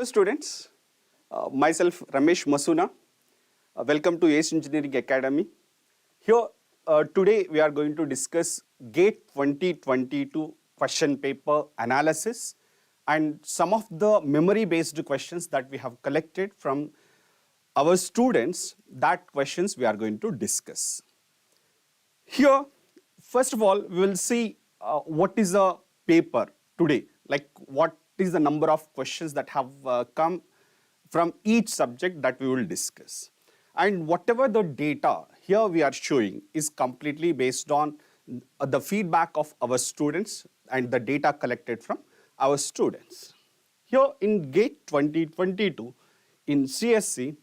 Hello students, myself Ramesh Masuna. Welcome to ACE Engineering Academy. Here today we are going to discuss GATE 2022 question paper analysis and some of the memory based questions that we have collected from our students. That questions we are going to discuss. Here first of all we will see what is a paper today, like what is the number of questions that have come from each subject that we will discuss. And whatever the data here we are showing is completely based on the feedback of our students and the data collected from our students. Here in GATE 2022, in CSE,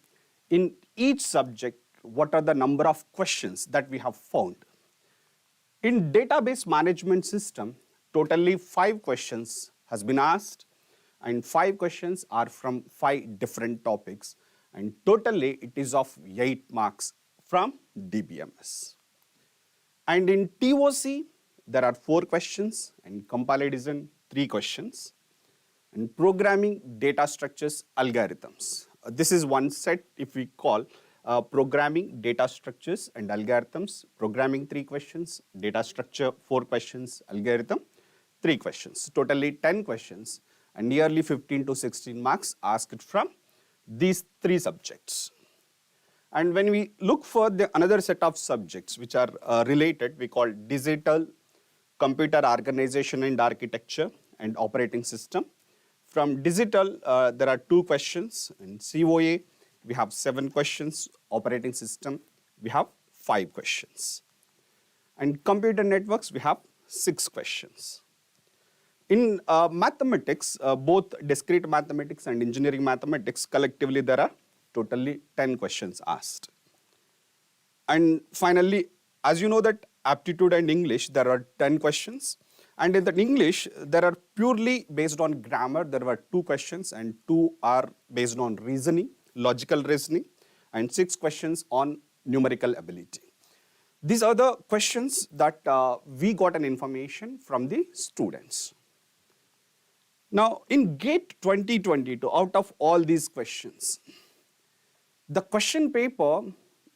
in each subject, what are the number of questions that we have found? In database management system, totally 5 questions has been asked, and 5 questions are from 5 different topics, and totally it is of 8 marks from DBMS. And in TOC, there are 4 questions, and compiled edition 3 questions, and programming data structures algorithms. This is one set if we call programming data structures and algorithms, programming 3 questions, data structure 4 questions, algorithm 3 questions, totally 10 questions, and nearly 15 to 16 marks asked from these 3 subjects. And when we look for the another set of subjects which are related, we call digital, computer organization and architecture, and operating system. From digital, there are 2 questions, and COA, we have 7 questions, operating system, we have 5 questions. And computer networks, we have 6 questions. In mathematics, both discrete mathematics and engineering mathematics, collectively there are totally 10 questions asked. And finally, as you know that aptitude and English, there are 10 questions. And in the English, there are purely based on grammar, there were 2 questions, and 2 are based on reasoning, logical reasoning, and 6 questions on numerical ability. These are the questions that we got an information from the students. Now, in GATE 2022, out of all these questions, the question paper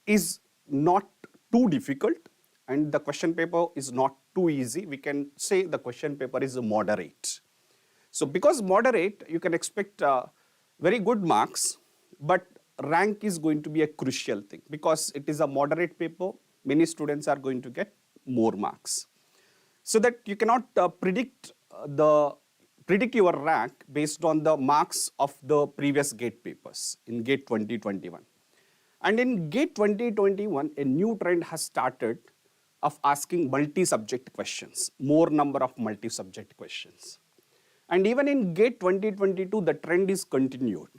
is not too difficult and the question paper is not too easy. We can say the question paper is moderate. So, because moderate, you can expect very good marks, but rank is going to be a crucial thing. Because it is a moderate paper, many students are going to get more marks. So that you cannot predict your rank based on the marks of the previous GATE papers in GATE 2021. And in GATE 2021, a new trend has started of asking multi-subject questions, more number of multi-subject questions. And even in GATE 2022, the trend is continued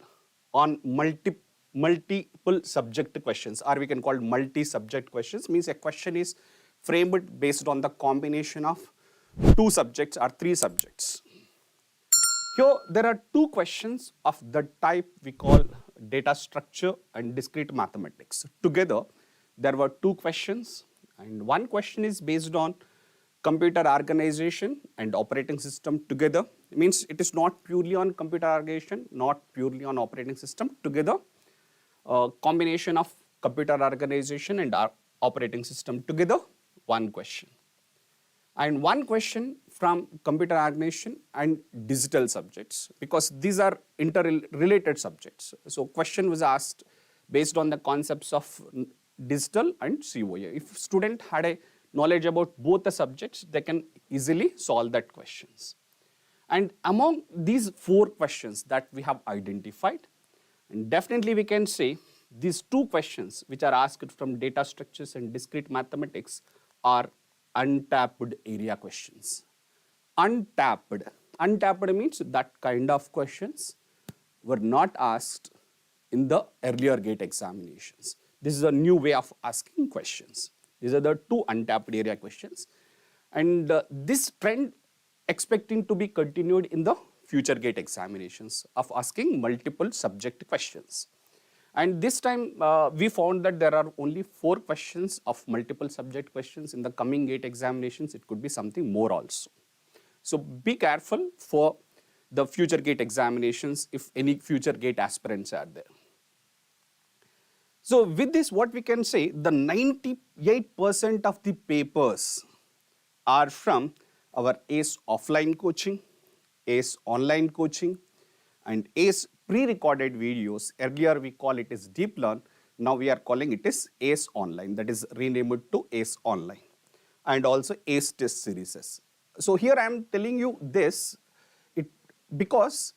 on multiple subject questions, or we can call multi-subject questions, means a question is framed based on the combination of 2 subjects or 3 subjects. Here, there are 2 questions of the type we call data structure and discrete mathematics. Together, there were 2 questions, and 1 question is based on computer organization and operating system together. It means it is not purely on computer organization, not purely on operating system. Together, combination of computer organization and operating system together, 1 question. And 1 question from computer organization and digital subjects, because these are interrelated subjects. So question was asked based on the concepts of digital and COA. If student had a knowledge about both the subjects, they can easily solve that questions. And among these 4 questions that we have identified, and definitely we can say these 2 questions which are asked from data structures and discrete mathematics are untapped area questions. Untapped means that kind of questions were not asked in the earlier GATE examinations. This is a new way of asking questions. These are the 2 untapped area questions. And this trend expecting to be continued in the future GATE examinations of asking multiple subject questions. And this time we found that there are only 4 questions of multiple subject questions. In the coming GATE examinations, it could be something more also. So be careful for the future gate examinations if any future gate aspirants are there. So with this, what we can say, the 98% of the papers are from our ACE offline coaching, ACE online coaching, and ACE pre-recorded videos. Earlier we call it as Deep Learn. Now we are calling it as ACE online, that is renamed to ACE online, and also ACE test series. So here I am telling you this because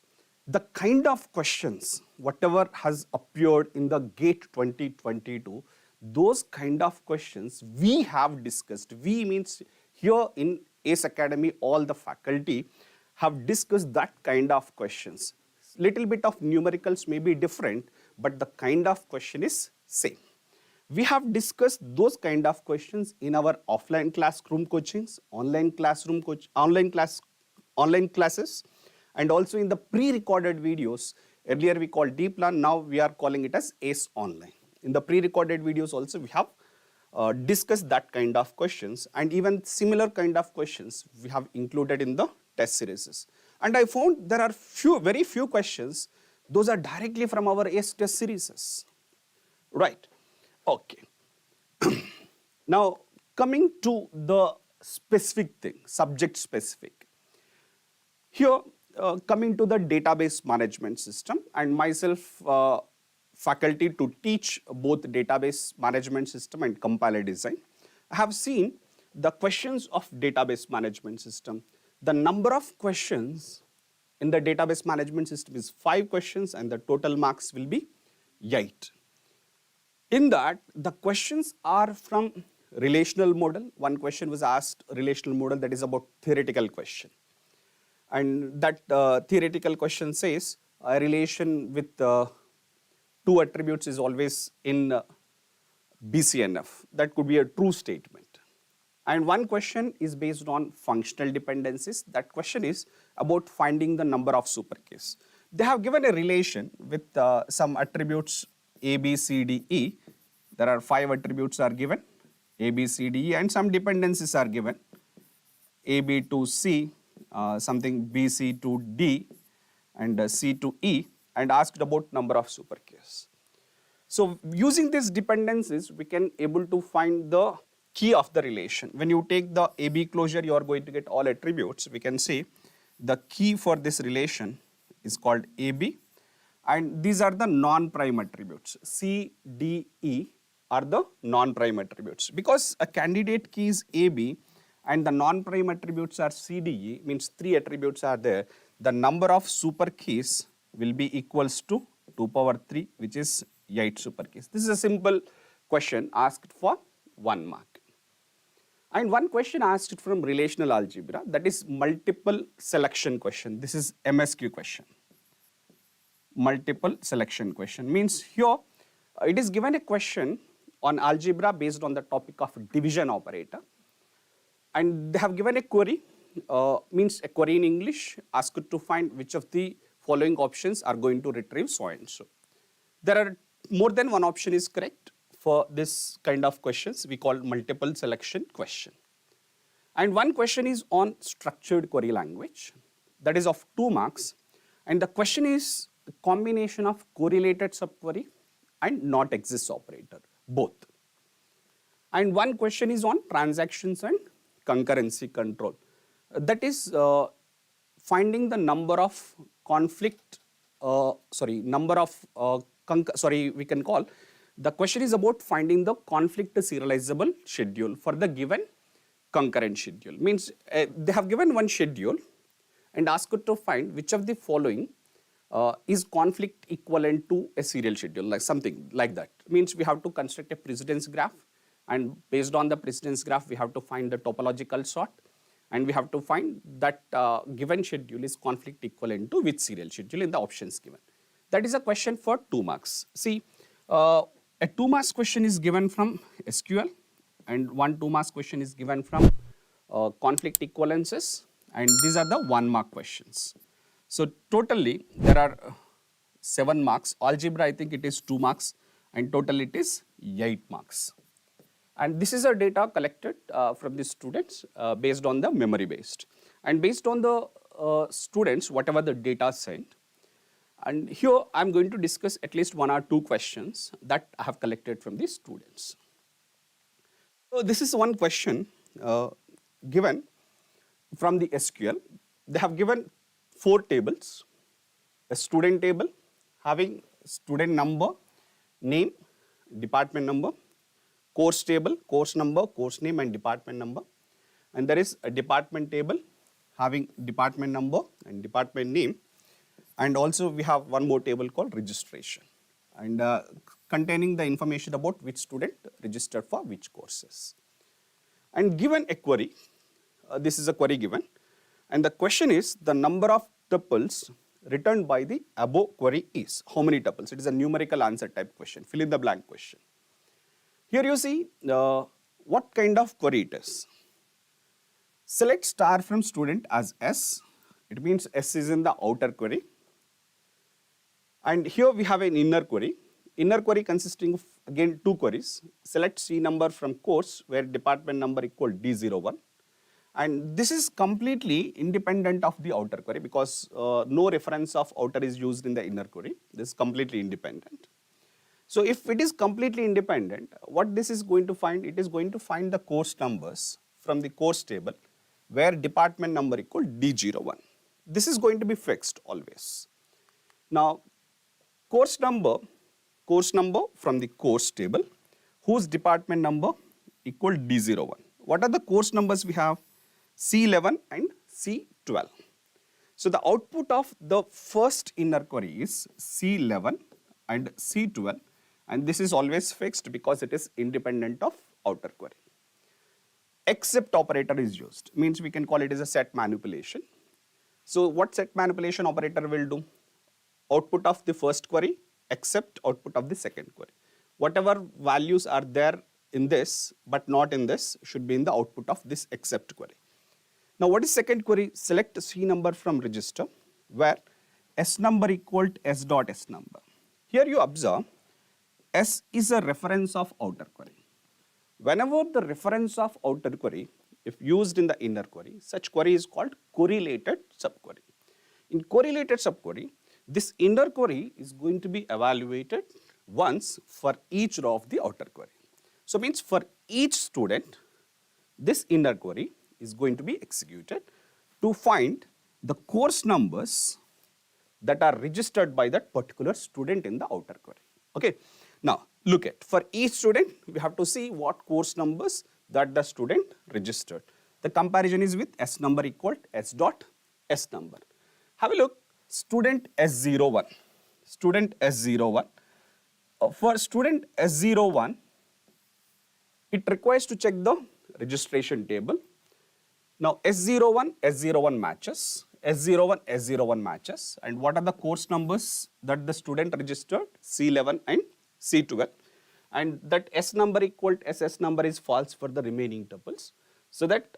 the kind of questions, whatever has appeared in the GATE 2022, those kind of questions we have discussed. We means here in ACE Academy, all the faculty have discussed that kind of questions. Little bit of numericals may be different, but the kind of question is same. We have discussed those kind of questions in our offline classroom coachings, online classes, and also in the pre-recorded videos. Earlier we called Deep Learn, now we are calling it as ACE Online. In the pre-recorded videos also we have discussed that kind of questions, and even similar kind of questions we have included in the test series. And I found there are very few questions, those are directly from our ACE test series. Right, okay. Now coming to the specific thing, subject specific. Here coming to the database management system, and myself faculty to teach both database management system and compiler design. I have seen the questions of database management system. The number of questions in the database management system is 5 questions and the total marks will be 8. In that, the questions are from relational model. One question was asked relational model, that is about theoretical question. And that theoretical question says a relation with 2 attributes is always in BCNF. That could be a true statement. And one question is based on functional dependencies. That question is about finding the number of superkeys. They have given a relation with some attributes A, B, C, D, E. There are 5 attributes are given, A, B, C, D, E, and some dependencies are given, A, B to C, something B, C to D, and C to E, and asked about number of superkeys. So using these dependencies, we can able to find the key of the relation. When you take the AB closure, you are going to get all attributes. We can say the key for this relation is called AB, and these are the non-prime attributes. C, D, E are the non-prime attributes. Because a candidate key is AB and the non-prime attributes are C, D, E, means 3 attributes are there, the number of super keys will be equals to 2 power 3, which is 8 super keys. This is a simple question asked for 1 mark. And one question asked from relational algebra, that is multiple selection question. This is MSQ question. Multiple selection question means here it is given a question on algebra based on the topic of division operator. And they have given a query, means a query in English, asked to find which of the following options are going to retrieve so and so. There are more than one option is correct for this kind of questions. We call multiple selection question. And one question is on structured query language, that is of 2 marks. And the question is a combination of correlated subquery and not exists operator, both. And one question is on transactions and concurrency control. That is finding the number of conflict, we can call, the question is about finding the conflict serializable schedule for the given concurrent schedule. Means they have given one schedule and asked to find which of the following is conflict equivalent to a serial schedule, like something like that. Means we have to construct a precedence graph, and based on the precedence graph we have to find the topological sort, and we have to find that given schedule is conflict equivalent to which serial schedule in the options given. That is a question for 2 marks. See, a 2 marks question is given from SQL, and one 2 marks question is given from conflict equivalences, and these are the 1 mark questions. So totally there are 7 marks. Algebra, I think it is 2 marks, and total it is 8 marks. And this is a data collected from the students based on the memory based. And based on the students whatever the data sent. And here I'm going to discuss at least 1 or 2 questions that I have collected from the students. So this is one question given from the SQL. They have given 4 tables. A student table having student number, name, department number, course table, course number, course name and department number. And there is a department table having department number and department name. And also we have one more table called registration and containing the information about which student registered for which courses. And given a query, this is a query given, and the question is the number of tuples returned by the above query is. How many tuples? It is a numerical answer type question, fill in the blank question. Here you see what kind of query it is. Select star from student as S. It means S is in the outer query. And here we have an inner query. Inner query consisting of again 2 queries. Select C number from course where department number equal D01. And this is completely independent of the outer query because no reference of outer is used in the inner query. This is completely independent. So if it is completely independent, what this is going to find? It is going to find the course numbers from the course table where department number equal D01. This is going to be fixed always. Now, course number from the course table whose department number equal D01. What are the course numbers we have? C11 and C12. So the output of the first inner query is C11 and C12, and this is always fixed because it is independent of outer query. Except operator is used, means we can call it as a set manipulation. So what set manipulation operator will do? Output of the first query except output of the second query. Whatever values are there in this but not in this should be in the output of this except query. Now what is second query? Select C number from register where S number equal to S dot S number. Here you observe S is a reference of outer query. Whenever the reference of outer query, if used in the inner query, such query is called correlated subquery. In correlated subquery, this inner query is going to be evaluated once for each row of the outer query. So means for each student, this inner query is going to be executed to find the course numbers that are registered by that particular student in the outer query. Okay. Now look at, for each student we have to see what course numbers that the student registered. The comparison is with S number equal to S dot S number. Have a look, student S01. Student S01. For student S01, it requires to check the registration table. Now S01, S01 matches, S01, S01 matches, and what are the course numbers that the student registered? C11 and C12, and that S number equal to SS number is false for the remaining tuples, so that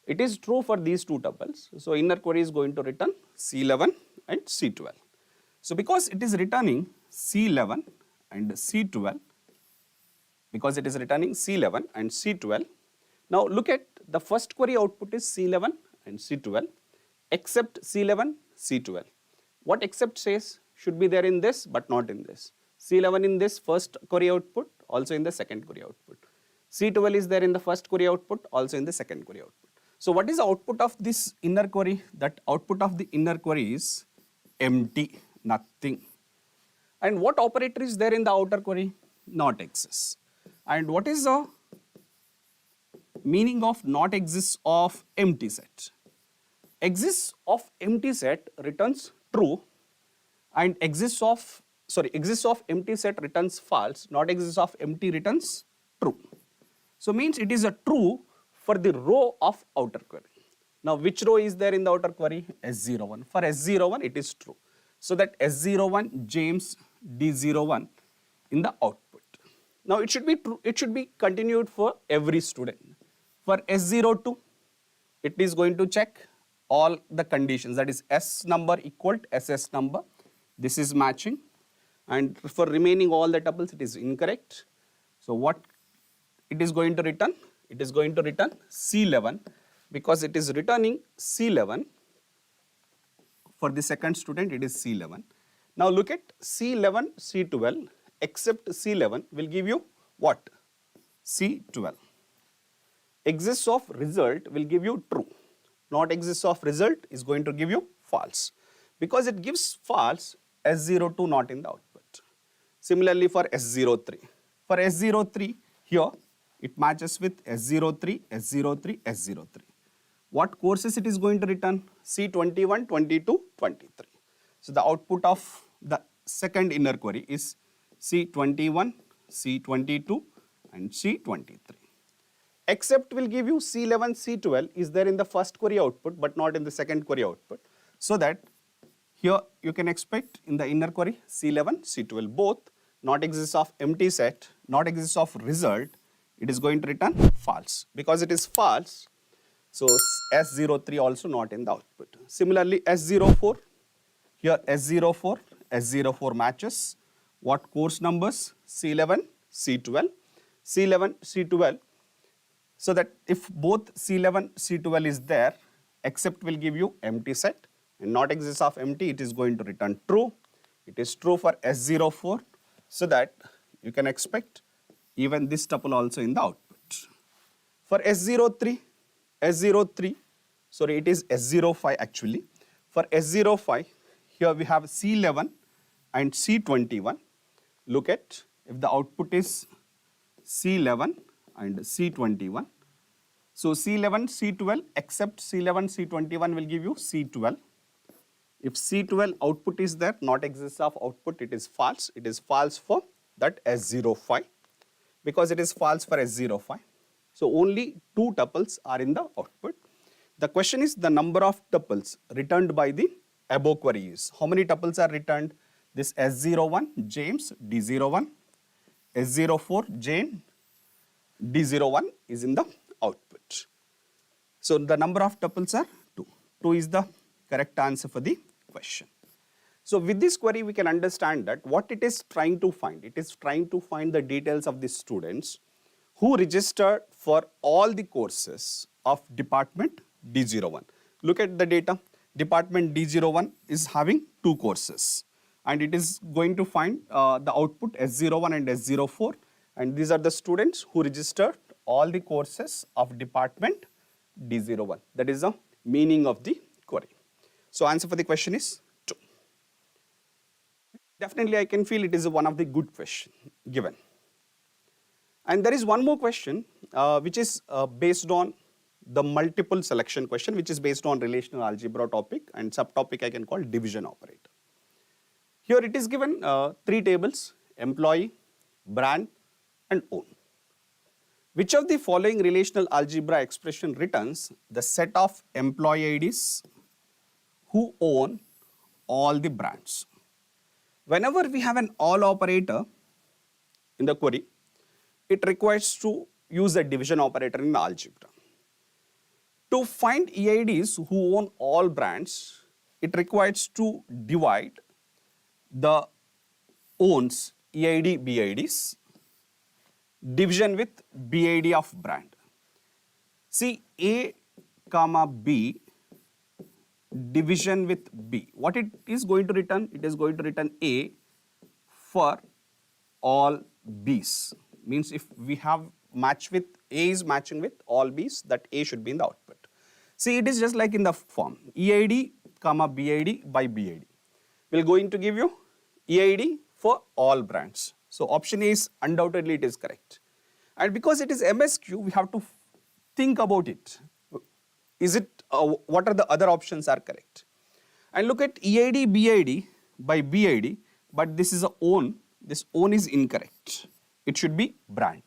it is true for these 2 tuples. So inner query is going to return C11 and C12. So because it is returning C11 and C12, because it is returning C11 and C12, now look at the first query output is C11 and C12, except C11, C12. What except says should be there in this but not in this. C11 in this first query output, also in the second query output. C12 is there in the first query output, also in the second query output. So what is the output of this inner query? That output of the inner query is empty, nothing. And what operator is there in the outer query? Not exists. And what is the meaning of not exists of empty set? Exists of empty set returns true, and exists of empty set returns false, not exists of empty returns true. So means it is a true for the row of outer query. Now which row is there in the outer query? S01. For S01 it is true. So that S01 James D01 in the output. Now it should be true, it should be continued for every student. For S02 it is going to check all the conditions, that is S number equal to SS number. This is matching, and for remaining all the tuples it is incorrect. So what it is going to return? It is going to return C11 because it is returning C11 For the second student, it is C11. Now look at C11, C12, except C11 will give you what? C12. Exists of result will give you true. Not exists of result is going to give you false. Because it gives false, S02 not in the output. Similarly for S03. For S03, here it matches with S03, S03, S03. What courses it is going to return? C21, 22, 23. So the output of the second inner query is C21, C22 and C23. Except will give you C11, C12 is there in the first query output but not in the second query output. So that here you can expect in the inner query C11, C12 both not exists of empty set, not exists of result, it is going to return false. Because it is false, so S03 also not in the output. Similarly S04, here S04, S04 matches. What course numbers? C11, C12, C11, C12. So that if both C11, C12 is there, except will give you empty set and not exists of empty, it is going to return true. It is true for S04, so that you can expect even this tuple also in the output. For S03, sorry, it is S05 actually. For S05, here we have C11 and C21. Look at if the output is C11 and C21. So C11, C12 except C11, C21 will give you C12. If C12 output is there, not exists of output, it is false. It is false for that S05 because it is false for S05. So only two tuples are in the output. The question is the number of tuples returned by the above query is. How many tuples are returned? This S01, James, D01, S04, Jane, D01 is in the output. So the number of tuples are 2. 2 is the correct answer for the question. So with this query, we can understand that what it is trying to find. It is trying to find the details of the students who registered for all the courses of department D01. Look at the data. Department D01 is having 2 courses and it is going to find the output S01 and S04, and these are the students who registered all the courses of department D01. That is the meaning of the query. So answer for the question is 2. Definitely I can feel it is one of the good question given. And there is one more question which is based on the multiple selection question, which is based on relational algebra topic, and subtopic I can call division operator. Here it is given 3 tables: employee, brand and own. Which of the following relational algebra expression returns the set of employee IDs who own all the brands? Whenever we have an all operator in the query, it requires to use a division operator in the algebra. To find EIDs who own all brands, it requires to divide the owns EID BIDs, division with BID of brand. See, A comma B, division with B. What it is going to return? It is going to return A for all B's. Means if we have match with A is matching with all B's, that A should be in the output. See, it is just like in the form EID comma BID by BID. We are going to give you EID for all brands. So option A is undoubtedly it is correct. And because it is MSQ, we have to think about it. Is it what are the other options are correct? And look at EID BID by BID, but this is a own. This own is incorrect. It should be brand.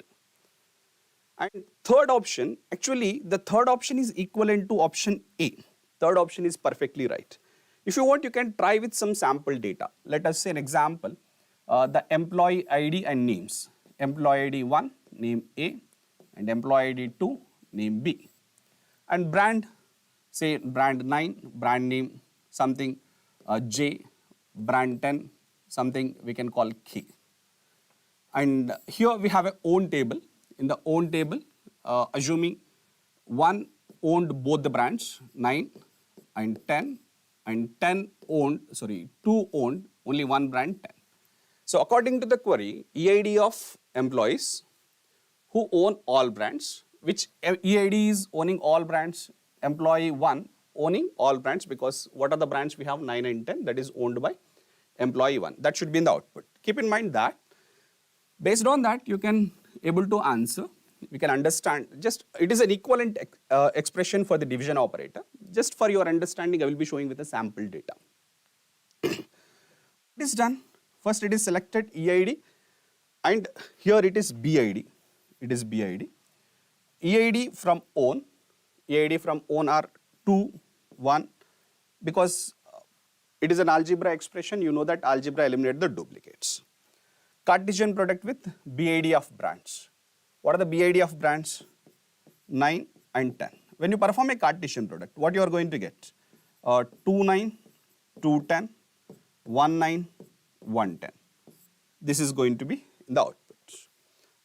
And third option, actually the third option is equivalent to option A. Third option is perfectly right. If you want, you can try with some sample data. Let us say an example, the employee ID and names. Employee ID 1, name A, and employee ID 2, name B. And brand, say brand 9, brand name something J, brand 10, something we can call K. And here we have a own table. In the own table, assuming 1 owned both the brands, 9 and 10 and 2 owned, only one brand 10. So according to the query, EID of employees who own all brands, which EID is owning all brands, employee 1 owning all brands, because what are the brands we have? 9 and 10, that is owned by employee 1. That should be in the output. Keep in mind that based on that you can able to answer, we can understand, just it is an equivalent expression for the division operator. Just for your understanding, I will be showing with a sample data. It is done. First it is selected EID, and here it is BID. It is BID. EID from own are 2, 1, because it is an algebra expression. You know that algebra eliminates the duplicates. Cartesian product with BID of brands. What are the BID of brands? 9 and 10. When you perform a Cartesian product, what you are going to get? 2, 9, 2, 10, 1, 9, 1, 10. This is going to be the output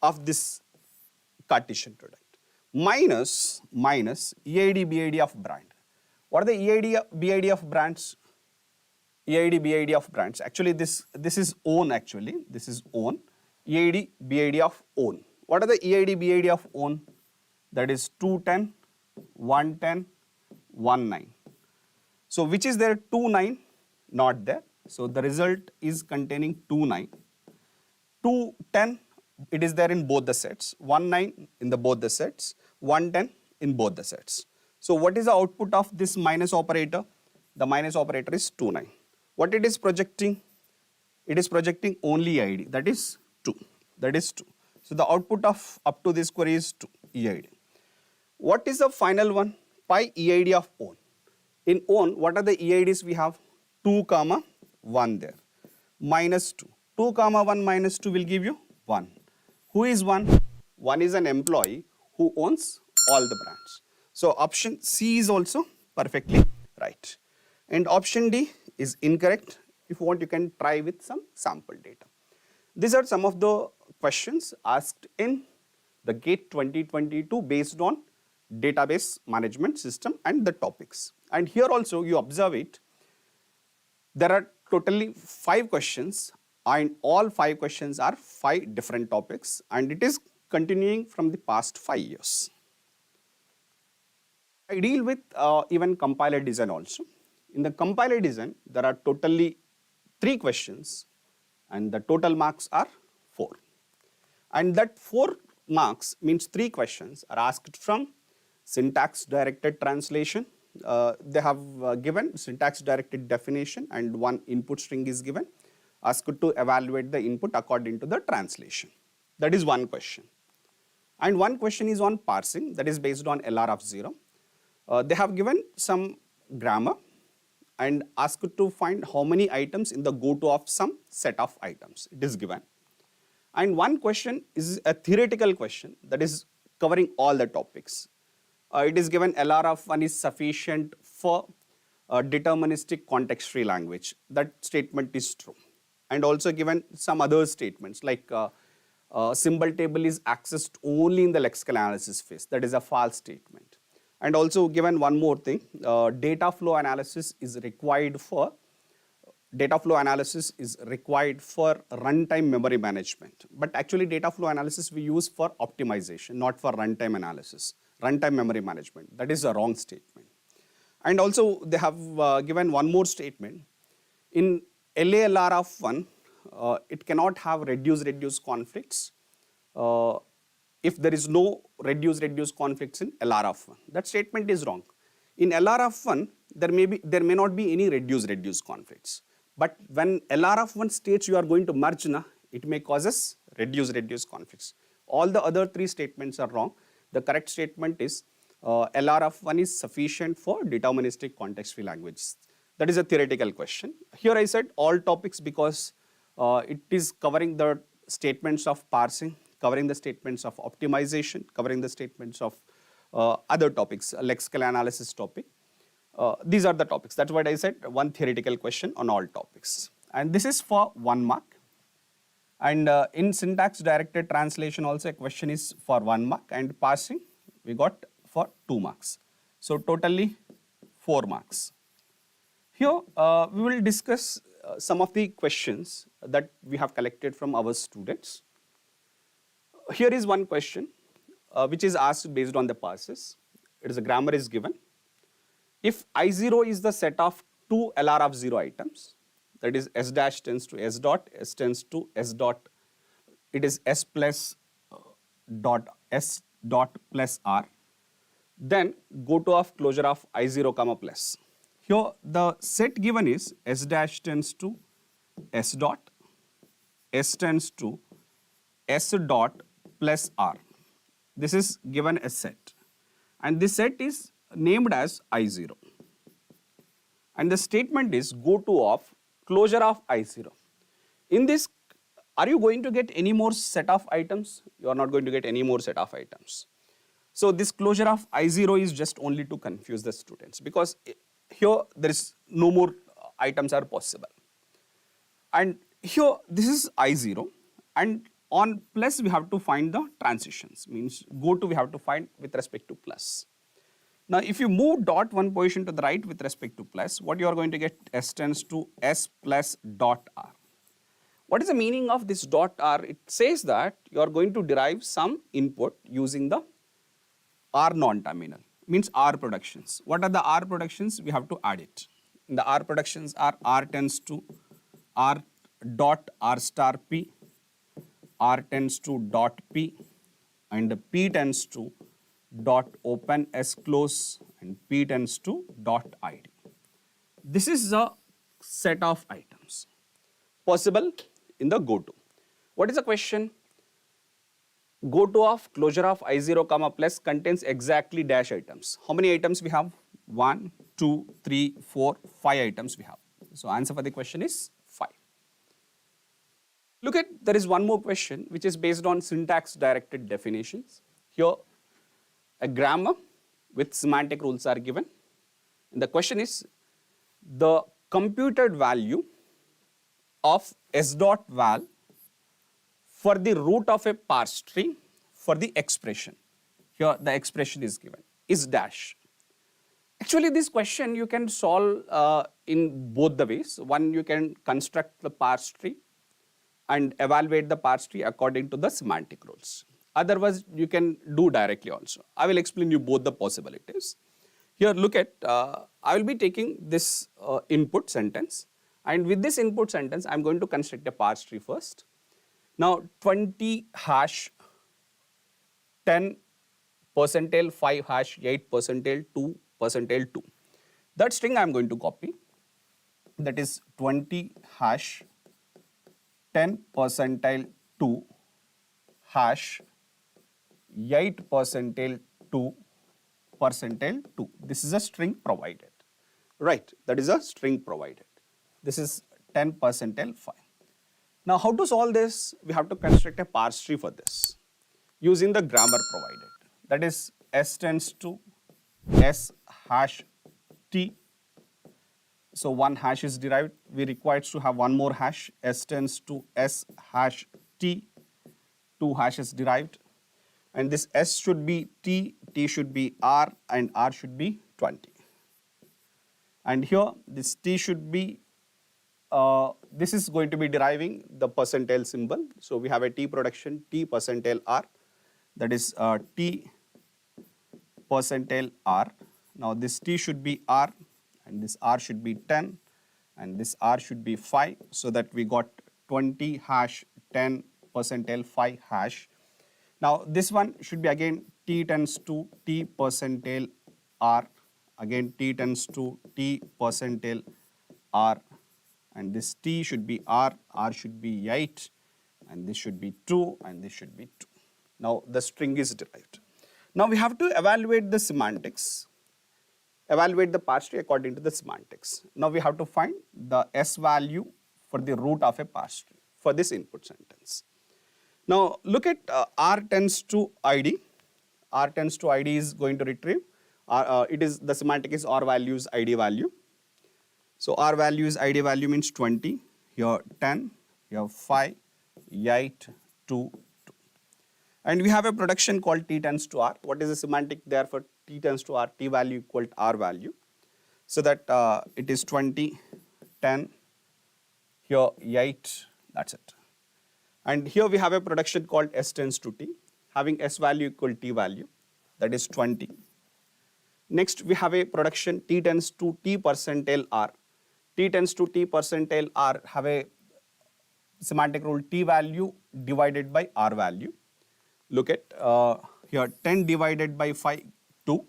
of this Cartesian product. Minus EID, BID of brand. What are the EID, BID of brands? EID, BID of brands. Actually, this is own actually. This is own. EID, BID of own. What are the EID, BID of own? That is 210, 110, 19. So which is there? 29, not there. So the result is containing 29. 210, it is there in both the sets. 19 in the both the sets. 110 in both the sets. So what is the output of this minus operator? The minus operator is 29. What it is projecting? It is projecting only EID, that is 2. That is 2. So the output of up to this query is 2, EID. What is the final one? Pi EID of own. In own, what are the EIDs we have? 2, 1 there. Minus 2. 2, 1 minus 2 will give you 1. Who is 1? 1 is an employee who owns all the brands. So option C is also perfectly right. And option D is incorrect. If you want, you can try with some sample data. These are some of the questions asked in the GATE 2022 based on database management system and the topics. And here also you observe it, there are totally 5 questions, and all 5 questions are 5 different topics, and it is continuing from the past 5 years. I deal with even compiler design also. In the compiler design, there are totally 3 questions, and the total marks are 4. And that 4 marks means 3 questions are asked from syntax directed translation. They have given syntax directed definition, and 1 input string is given, asked to evaluate the input according to the translation. That is 1 question. And 1 question is on parsing, that is based on LR of 0. They have given some grammar and asked to find how many items in the goto of some set of items. It is given. And 1 question is a theoretical question that is covering all the topics. It is given LR of 1 is sufficient for deterministic context-free language. That statement is true. And also given some other statements like symbol table is accessed only in the lexical analysis phase. That is a false statement. And also given one more thing, data flow analysis is required for runtime memory management. But actually data flow analysis we use for optimization, not for runtime analysis, runtime memory management. That is a wrong statement. And also they have given one more statement. In LALR of 1, it cannot have reduce conflicts if there is no reduce conflicts in LR of 1. That statement is wrong. In LR of 1, there may not be any reduce conflicts. But when LR of 1 states you are going to merge, it may causes reduce conflicts. All the other 3 statements are wrong. The correct statement is LR of 1 is sufficient for deterministic context-free languages. That is a theoretical question. Here I said all topics because it is covering the statements of parsing, covering the statements of optimization, covering the statements of other topics, lexical analysis topic. These are the topics. That's what I said, 1 theoretical question on all topics. And this is for 1 mark. And in syntax directed translation also a question is for 1 mark, and parsing we got for 2 marks. So totally 4 marks. Here we will discuss some of the questions that we have collected from our students. Here is one question which is asked based on the passes. It is a grammar is given. If I0 is the set of two LR of 0 items, that is S dash tends to S dot, S tends to S dot, it is S plus dot S dot plus R, then go to of closure of I0 comma plus. Here the set given is S dash tends to S dot, S tends to S dot plus R. This is given a set, and this set is named as I0. And the statement is go to of closure of I0. In this, are you going to get any more set of items? You are not going to get any more set of items. So this closure of I0 is just only to confuse the students, because here there is no more items are possible. And here this is I0, and on plus we have to find the transitions, means go to we have to find with respect to plus. Now if you move dot one position to the right with respect to plus, what you are going to get S tends to S plus dot R. What is the meaning of this dot R? It says that you are going to derive some input using the R non-terminal, means R productions. What are the R productions? We have to add it. The R productions are R tends to R dot R star P, R tends to dot P, and P tends to dot open S close, and P tends to dot ID. This is the set of items possible in the go to. What is the question? Go to of closure of I0 comma plus contains exactly dash items. How many items we have? 1, 2, 3, 4, 5 items we have. So answer for the question is 5. Look at, there is one more question which is based on syntax directed definitions. Here a grammar with semantic rules are given. And the question is the computed value of S dot val for the root of a parse tree for the expression. Here the expression is given is dash. Actually this question you can solve in both the ways. One, you can construct the parse tree and evaluate the parse tree according to the semantic rules. Otherwise you can do directly also. I will explain you both the possibilities. Here look at, I will be taking this input sentence, and with this input sentence I am going to construct a parse tree first. Now 20 hash 10 percentile 5 hash 8 percentile 2 percentile 2. That string I am going to copy. That is 20 hash 10 percentile 2 hash 8 percentile 2 percentile 2. This is a string provided. Right, that is a string provided. This is 10 percentile 5. Now how to solve this? We have to construct a parse tree for this using the grammar provided. That is S tends to S hash T. So one hash is derived. We require to have one more hash. S tends to S hash T. 2 hashes derived. And this S should be T, T should be R, and R should be 20. And here this T should be, this is going to be deriving the percentile symbol. So we have a T production, T percentile R, that is T percentile R. Now this T should be R, and this R should be 10, and this R should be 5, so that we got 20 hash 10 percentile 5 hash. Now this one should be again T tends to T percentile R, again T tends to T percentile R, and this T should be R, R should be 8, and this should be 2, and this should be 2. Now the string is derived. Now we have to evaluate the semantics, evaluate the parse tree according to the semantics. Now we have to find the S value for the root of a parse tree for this input sentence. Now look at R tends to ID. R tends to ID is going to retrieve. It is the semantic is R values ID value. So R values ID value means 20. Here 10. Here 5, 8, 2, 2. And we have a production called T tends to R. What is the semantic there for T tends to R? T value equal to R value. So that it is 20, 10, here 8, that's it. And here we have a production called S tends to T, having S value equal T value, that is 20. Next, we have a production T tends to T percentile R. T tends to T percentile R have a semantic rule T value divided by R value. Look at here 10 divided by 5, 2.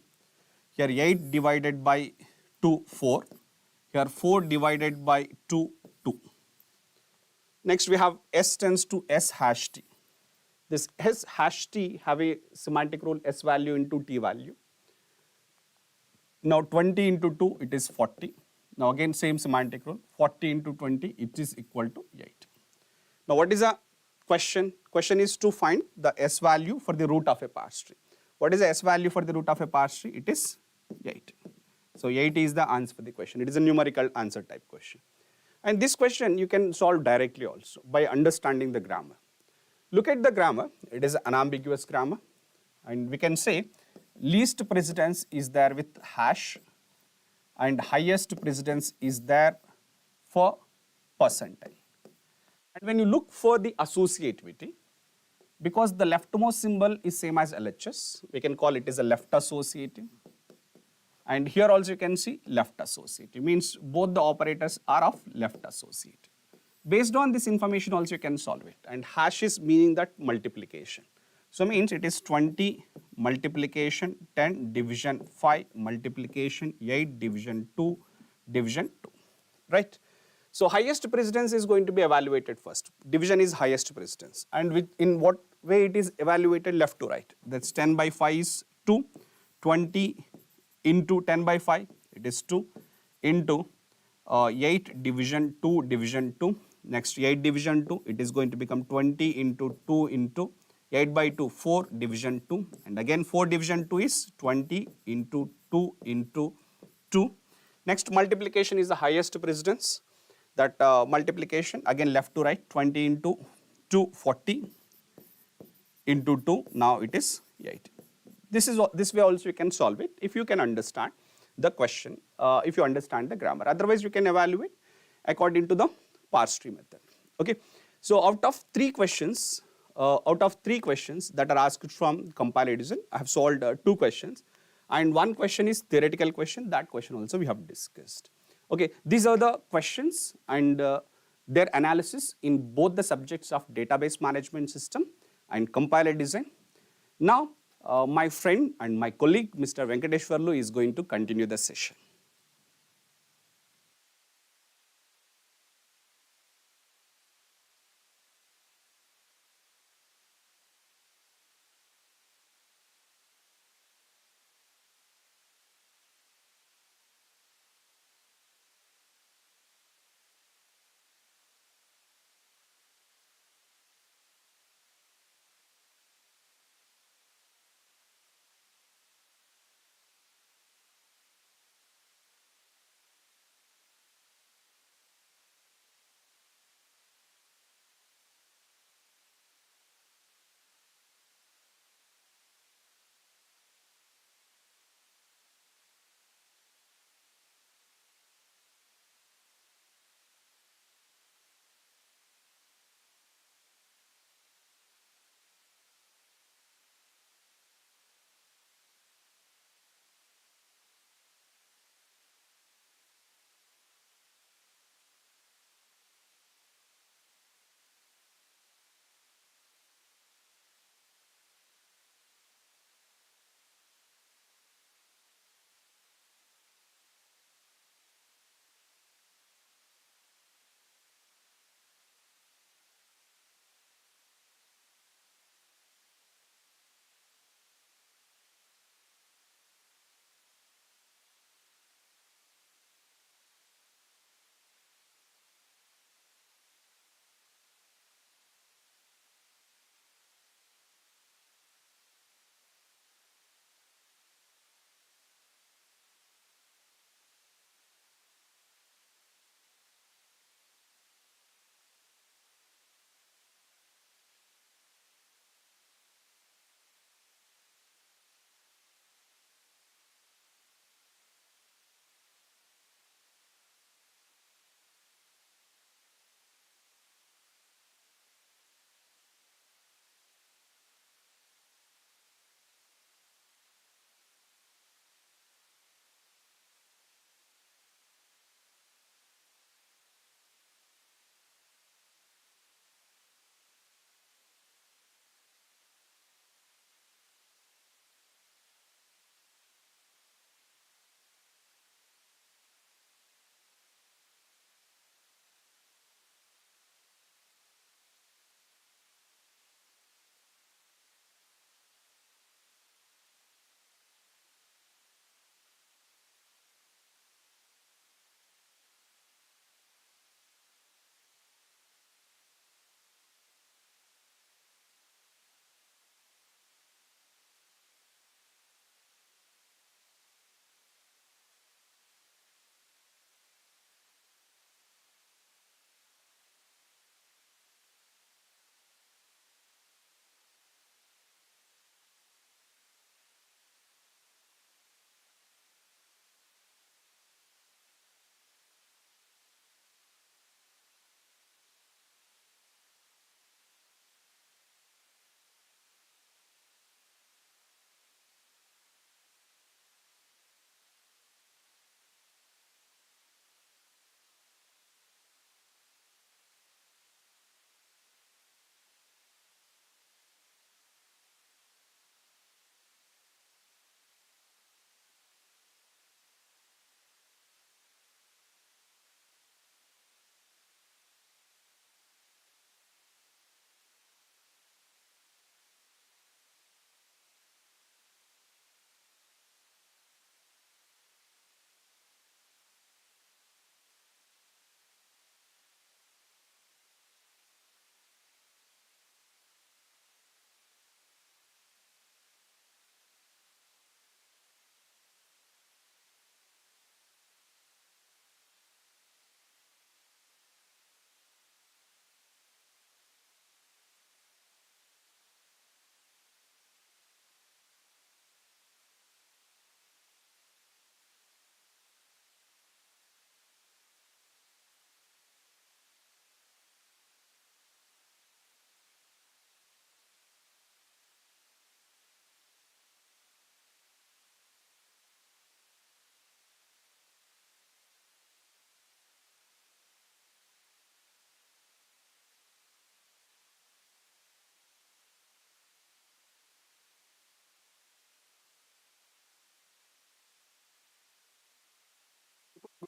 Here 8 divided by 2, 4. Here 4 divided by 2, 2. Next we have S tends to S hash T. This S hash T have a semantic rule S value into T value. Now 20 into 2, it is 40. Now again same semantic rule, 40 into 20, it is equal to 8. Now what is the question? Question is to find the S value for the root of a parse tree. What is the S value for the root of a parse tree? It is 8. So 8 is the answer for the question. It is a numerical answer type question. And this question you can solve directly also by understanding the grammar. Look at the grammar, it is an unambiguous grammar, and we can say least precedence is there with hash and highest precedence is there for percentile. And when you look for the associativity, because the leftmost symbol is same as LHS, we can call it as a left associative. And here also you can see left associative, means both the operators are of left associative. Based on this information also you can solve it. And hash is meaning that multiplication. So means it is 20 multiplication 10 division 5 multiplication 8 division 2 division 2, right? So highest precedence is going to be evaluated first. Division is highest precedence. And in what way it is evaluated? Left to right. That's 10 by 5 is 2, 20 into 10 by 5, it is 2, into 8 division 2 division 2. Next 8 division 2, it is going to become 20 into 2 into 8 by 2, 4 division 2. And again 4 division 2 is 20 into 2 into 2. Next multiplication is the highest precedence. That multiplication again left to right, 20 into 2, 40 into 2, now it is 8. This way also you can solve it if you can understand the question, if you understand the grammar. Otherwise you can evaluate according to the parse tree method. Okay. So out of three questions that are asked from compile edition, I have solved 2 questions, and 1 question is theoretical question. That question also we have discussed. Okay, these are the questions and their analysis in both the subjects of database management system and compiler design. Now, my friend and my colleague, Mr. Venkateshwarlu, is going to continue the session.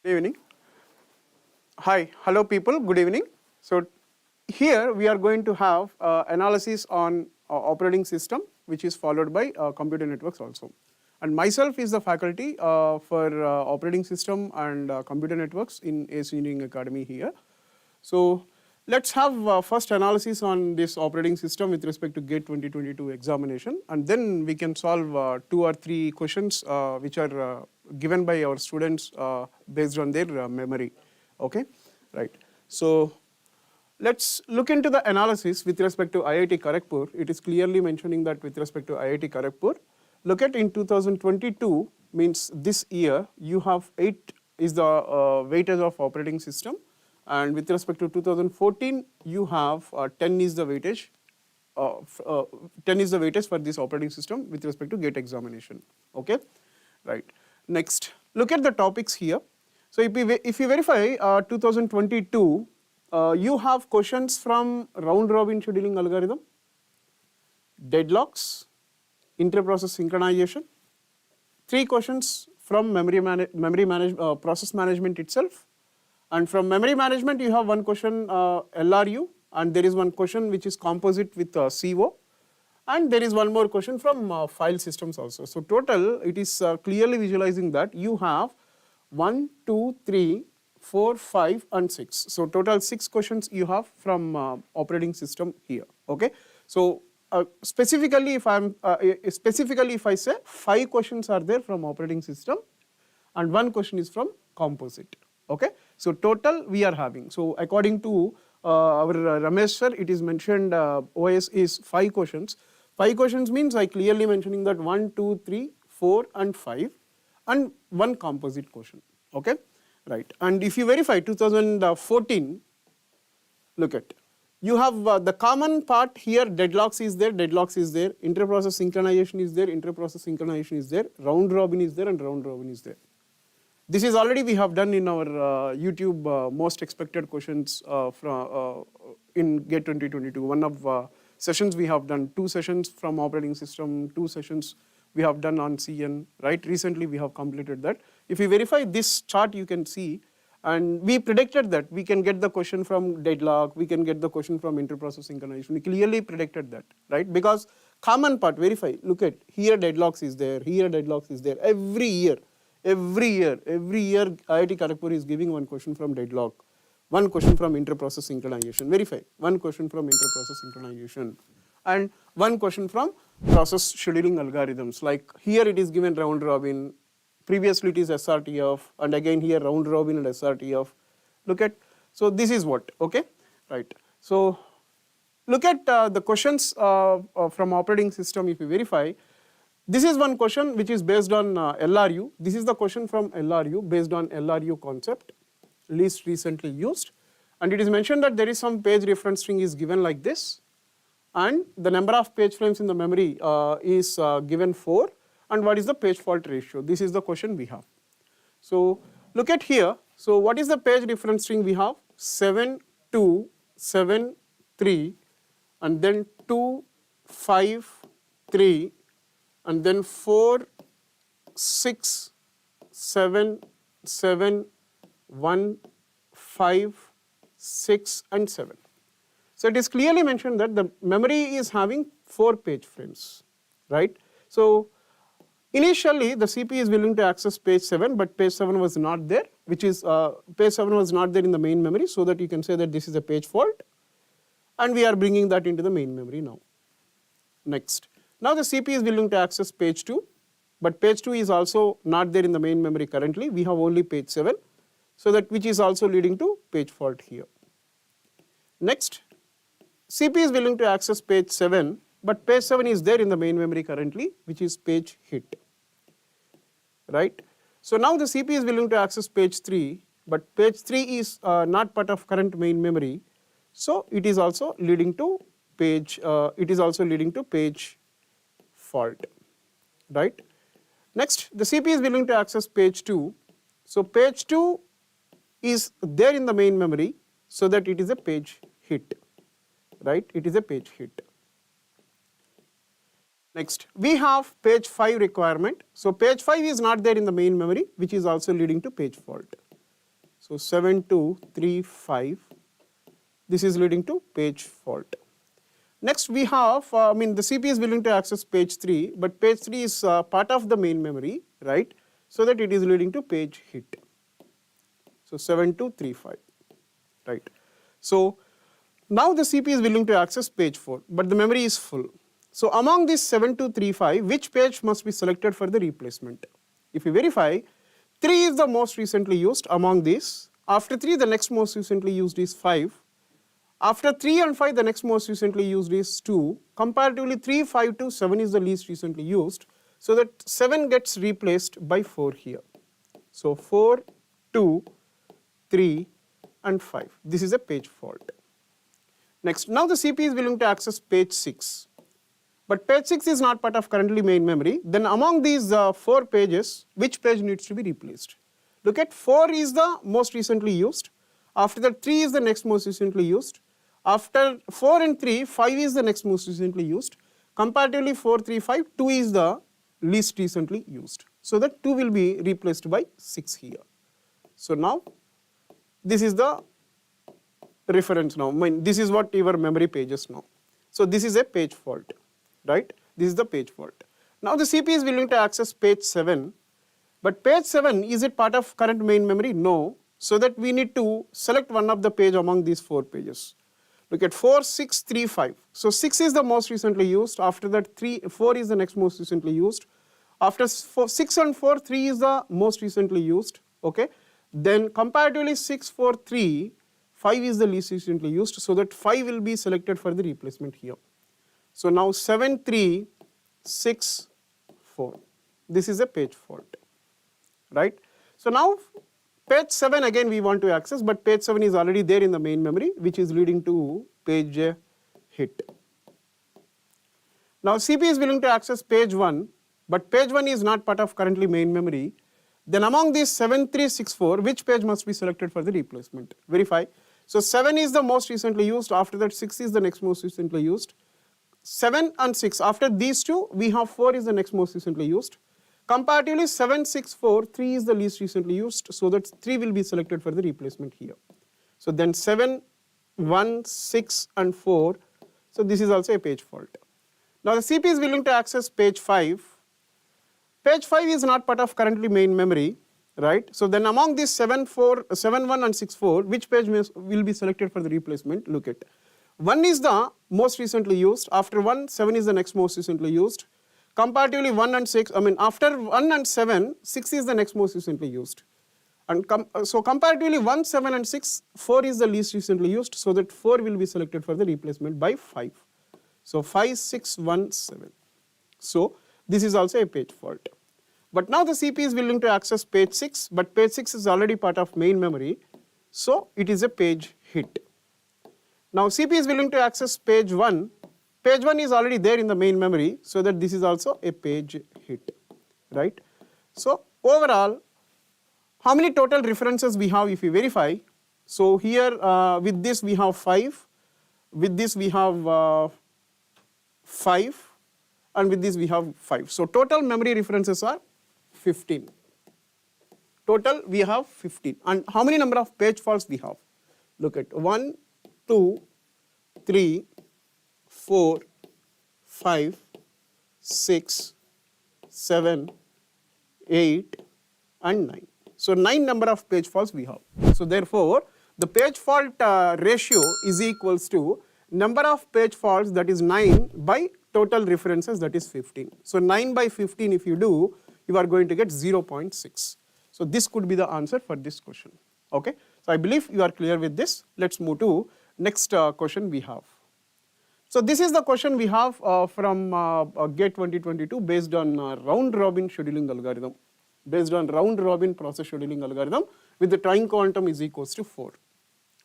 Good evening. Hi, hello people, good evening. So here we are going to have analysis on operating system, which is followed by computer networks also. And myself is the faculty for operating system and computer networks in Engineering Academy here. So let's have first analysis on this operating system with respect to GATE 2022 examination, and then we can solve 2 or 3 questions which are given by our students based on their memory. Okay, right. So let's look into the analysis with respect to IIT Kharagpur. It is clearly mentioning that with respect to IIT Kharagpur, look at in 2022 means this year you have 8 is the weightage of operating system, and with respect to 2014 you have 10 is the weightage. 10 is the weightage for this operating system with respect to GATE examination. Okay, right. Next, look at the topics here. So if you verify 2022, you have questions from round robin scheduling algorithm, deadlocks, inter-process synchronization, 3 questions from process management itself, and from memory management you have 1 question LRU, and there is 1 question which is composite with CO, and there is 1 more question from file systems also. So total it is clearly visualizing that you have 1, 2, 3, 4, 5 and 6. So total 6 questions you have from operating system here. Okay. So specifically if I say 5 questions are there from operating system and 1 question is from composite. Okay. So total we are having. So according to our Ramesh sir, it is mentioned OS is 5 questions. 5 questions means I clearly mentioning that 1, 2, 3, 4 and 5 and 1 composite question. Okay, right. And if you verify 2014, look at, you have the common part here, deadlocks is there, inter-process synchronization is there, round robin is there and round robin is there. This is already we have done in our YouTube most expected questions in GATE 2022. One of sessions we have done, 2 sessions from operating system, 2 sessions we have done on CN, right? Recently we have completed that. If you verify this chart, you can see, and we predicted that we can get the question from deadlock, we can get the question from inter-process synchronization. We clearly predicted that, right? Because common part, verify, look at, here deadlocks is there, here deadlocks is there. Every year, IIT Kharagpur is giving 1 question from deadlock, 1 question from inter-process synchronization. Verify, 1 question from inter-process synchronization, and 1 question from process scheduling algorithms. Like here it is given round robin, previously it is SRTF, and again here round robin and SRTF. Look at, so this is what, okay, right. So look at the questions from operating system. If you verify, this is 1 question which is based on LRU. This is the question from LRU based on LRU concept, least recently used, and it is mentioned that there is some page reference string is given like this, and the number of page frames in the memory is given 4, and what is the page fault ratio? This is the question we have. So look at here. So what is the page reference string we have? 7, 2, 7, 3, and then 2, 5, 3, and then 4, 6, 7, 7, 1, 5, 6 and 7. So it is clearly mentioned that the memory is having 4 page frames, right? So initially the CPU is willing to access page 7, but page 7 was not there, which is page 7 was not there in the main memory, so that you can say that this is a page fault, and we are bringing that into the main memory now. Next, now the CPU is willing to access page 2, but page 2 is also not there in the main memory currently. We have only page 7, so that which is also leading to page fault here. Next, CPU is willing to access page 7, but page 7 is there in the main memory currently, which is page hit, right? So now the CPU is willing to access page 3, but page 3 is not part of current main memory, so it is also leading to page. Page fault, right? Next, the CPU is willing to access page 2, so page 2 is there in the main memory, so that it is a page hit, right? It is a page hit. Next, we have page 5 requirement. So page 5 is not there in the main memory, which is also leading to page fault. So 7235. This is leading to page fault. Next we have, the CPU is willing to access page 3, but page 3 is part of the main memory, right? So that it is leading to page hit. So 7235, right? So now the CPU is willing to access page 4, but the memory is full. So among these 7235, which page must be selected for the replacement? If you verify, 3 is the most recently used among these. After 3, the next most recently used is 5. After 3 and 5, the next most recently used is 2. Comparatively, 3, 5, 2, 7 is the least recently used. So that 7 gets replaced by 4 here. So 4, 2, 3 and 5. This is a page fault. Next, now the CPU is willing to access page 6. But page 6 is not part of currently main memory. Then among these 4 pages, which page needs to be replaced? Look at 4 is the most recently used. After that, 3 is the next most recently used. After 4 and 3, 5 is the next most recently used. Comparatively 4, 3, 5, 2 is the least recently used. So that 2 will be replaced by 6 here. So now this is the reference now. This is what your memory pages now. So this is a page fault, right? This is the page fault. Now the CPU is willing to access page 7. But page 7, is it part of current main memory? No. So that we need to select one of the page among these 4 pages. Look at 4, 6, 3, 5. So 6 is the most recently used. After that, 4 is the next most recently used. After 6 and 4, 3 is the most recently used. Okay. Then comparatively 6, 4, 3, 5 is the least recently used. So that 5 will be selected for the replacement here. So now 7, 3, 6, 4. This is a page fault, right? So now page 7 again we want to access, but page 7 is already there in the main memory, which is leading to page hit. Now CPU is willing to access page 1, but page 1 is not part of currently main memory. Then among these 7364, which page must be selected for the replacement? Verify. So 7 is the most recently used. After that, 6 is the next most recently used. 7 and 6, after these two, we have 4 is the next most recently used. Comparatively 7, 6, 4, 3 is the least recently used, so that 3 will be selected for the replacement here. So then 7, 1, 6 and 4, so this is also a page fault. Now the CPU is willing to access page 5. Page 5 is not part of currently main memory, right? So then among these 7, 1 and 6, 4, which page will be selected for the replacement? Look at 1 is the most recently used. After 1, 7 is the next most recently used. Comparatively 1 and 6, after 1 and 7, 6 is the next most recently used. And so comparatively 1, 7 and 6, 4 is the least recently used, so that 4 will be selected for the replacement by 5. So 5, 6, 1, 7. So this is also a page fault. But now the CPU is willing to access page 6, but page 6 is already part of main memory, so it is a page hit. Now CPU is willing to access page 1. Page 1 is already there in the main memory, so that this is also a page hit, right? So overall, how many total references we have if we verify? So here with this we have 5, with this we have 5, and with this we have 5. So total memory references are 15. Total we have 15. And how many number of page faults we have? Look at 1, 2, 3, 4, 5, 6, 7, 8 and 9. So 9 number of page faults we have. So therefore, the page fault ratio is equals to number of page faults, that is 9, by total references, that is 15. So 9 by 15 if you do, you are going to get 0.6. So this could be the answer for this question. Okay. So I believe you are clear with this. Let's move to next question we have. So this is the question we have from GATE 2022 based on round robin scheduling algorithm, based on round robin process scheduling algorithm with the time quantum is equals to 4.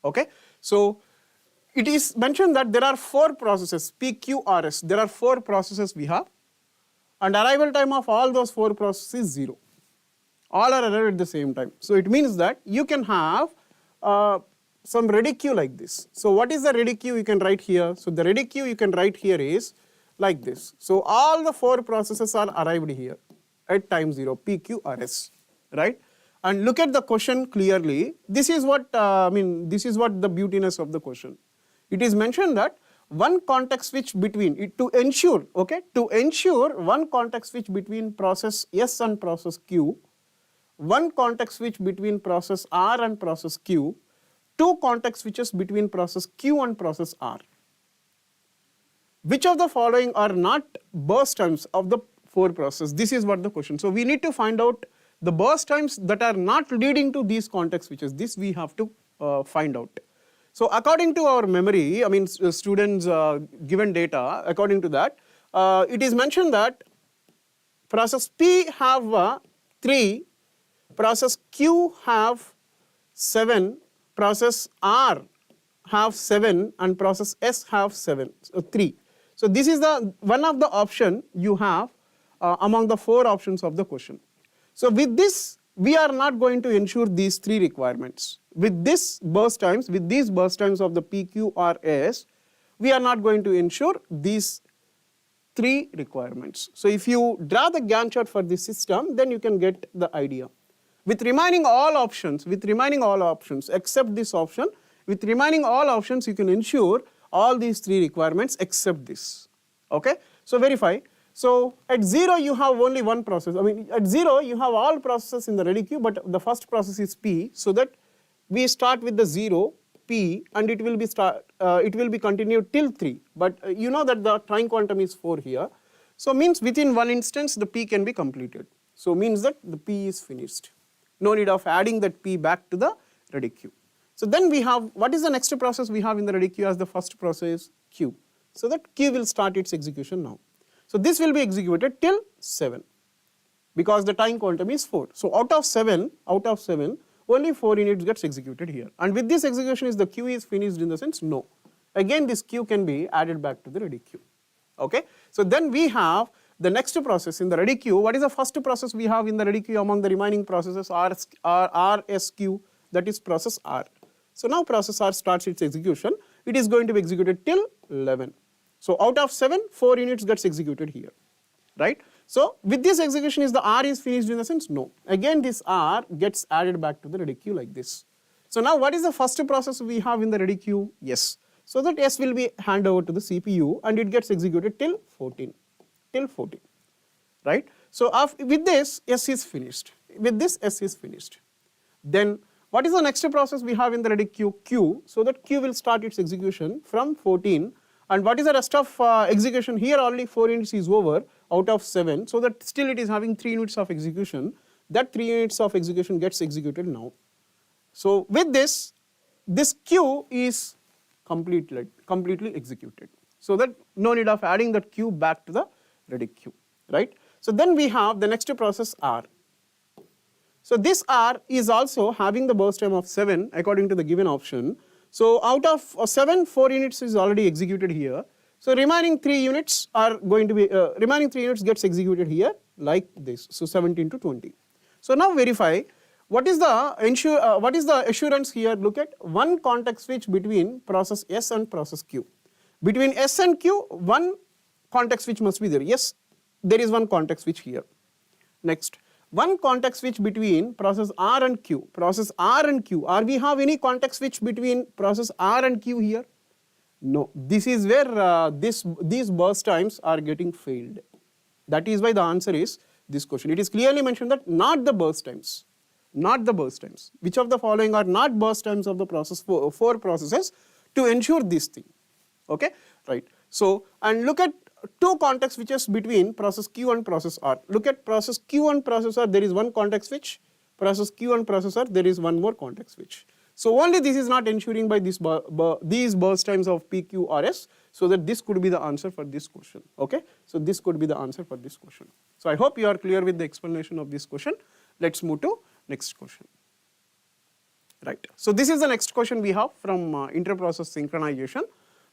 Okay. So it is mentioned that there are 4 processes, PQRS, there are 4 processes we have, and arrival time of all those 4 processes is 0. All are arrived at the same time. So it means that you can have some ready queue like this. So what is the ready queue you can write here? So the ready queue you can write here is like this. So all the 4 processes are arrived here at time 0, PQRS, right? and look at the question clearly. This is what this is what the beautiness of the question. It is mentioned that one context switch between it to ensure one context switch between process S and process Q, one context switch between process R and process Q, two context switches between process Q and process R. Which of the following are not burst times of the 4 processes? This is what the question. So we need to find out the burst times that are not leading to these context switches. This we have to find out. So according to our memory, students given data, according to that, it is mentioned that process P have 3, process Q have 7, process R have 7, and process S have 7, so 3. So this is the one of the option you have among the 4 options of the question. So with this, we are not going to ensure these 3 requirements. With these burst times of the P, Q, R, S, we are not going to ensure these 3 requirements. So if you draw the Gantt chart for this system, then you can get the idea. With remaining all options except this option, with remaining all options you can ensure all these 3 requirements except this. Okay? So verify. So at 0 you have only one process. At 0 you have all processes in the ready queue, but the first process is P, so that we start with the 0 P and it will be continued till 3. But you know that the time quantum is 4 here. So means within one instance the P can be completed. So means that the P is finished. No need of adding that P back to the ready queue. So then we have, what is the next process we have in the ready queue as the first process? Q. So that Q will start its execution now. So this will be executed till 7 because the time quantum is 4. So out of 7, only 4 units gets executed here. And with this execution, is the Q is finished in the sense? No. Again this Q can be added back to the ready queue. Okay. So then we have the next process in the ready queue. What is the first process we have in the ready queue among the remaining processes? RSQ, that is process R. So now process R starts its execution. It is going to be executed till 11. So out of 7, 4 units gets executed here, right? So with this execution, is the R is finished in the sense? No. Again this R gets added back to the ready queue like this. So now what is the first process we have in the ready queue? Yes. So that S will be handed over to the CPU and it gets executed till 14, right? So with this, S is finished. With this, S is finished. Then what is the next process we have in the ready queue? Q. So that Q will start its execution from 14. And what is the rest of execution? Here only 4 units is over out of 7. So that still it is having 3 units of execution. That 3 units of execution gets executed now. So with this, this Q is completely executed. So that no need of adding that Q back to the ready queue, right? So then we have the next process R. So this R is also having the burst time of 7 according to the given option. So out of 7, 4 units is already executed here. So remaining 3 units are going to be, remaining 3 units gets executed here like this. So 17 to 20. So now verify what is the assurance here. Look at one context switch between process S and process Q. Between S and Q, one context switch must be there. Yes, there is one context switch here. Next, one context switch between process R and Q. Process R and Q. Are we have any context switch between process R and Q here? No. This is where these burst times are getting failed. That is why the answer is this question. It is clearly mentioned that not the burst times. Not the burst times. Which of the following are not burst times of the process 4 processes to ensure this thing. Okay, right. So, and look at 2 context switches between process Q and process R. Look at process Q and process R, there is one context switch. Process Q and process R, there is one more context switch. So only this is not ensuring by this these burst times of P, Q, R, S, so that this could be the answer for this question. Okay, so this could be the answer for this question. So I hope you are clear with the explanation of this question. Let's move to next question. Right. So this is the next question we have from inter-process synchronization.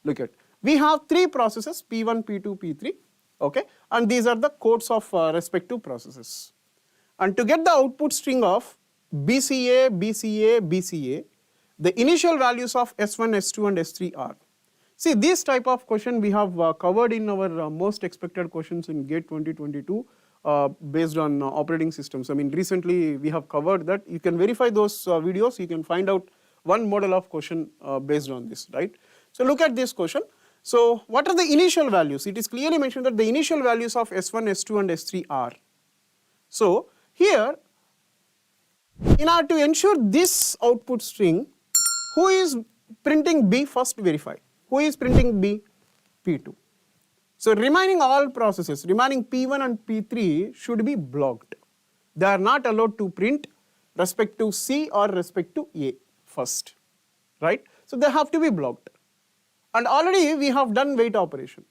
Look at, we have 3 processes P1, P2, P3, okay, and these are the codes of respective processes. And to get the output string of BCA, BCA, BCA, the initial values of S1, S2 and S3 are. See, this type of question we have covered in our most expected questions in GATE 2022 based on operating systems. I mean, recently we have covered that. You can verify those videos. You can find out one model of question based on this, right? So look at this question. So what are the initial values? It is clearly mentioned that the initial values of S1, S2 and S3 are. So here, in order to ensure this output string, who is printing B? First verify. Who is printing B? P2. So remaining all processes, remaining P1 and P3 should be blocked. They are not allowed to print respect to C or respect to A first, right? So they have to be blocked. And already we have done wait operation.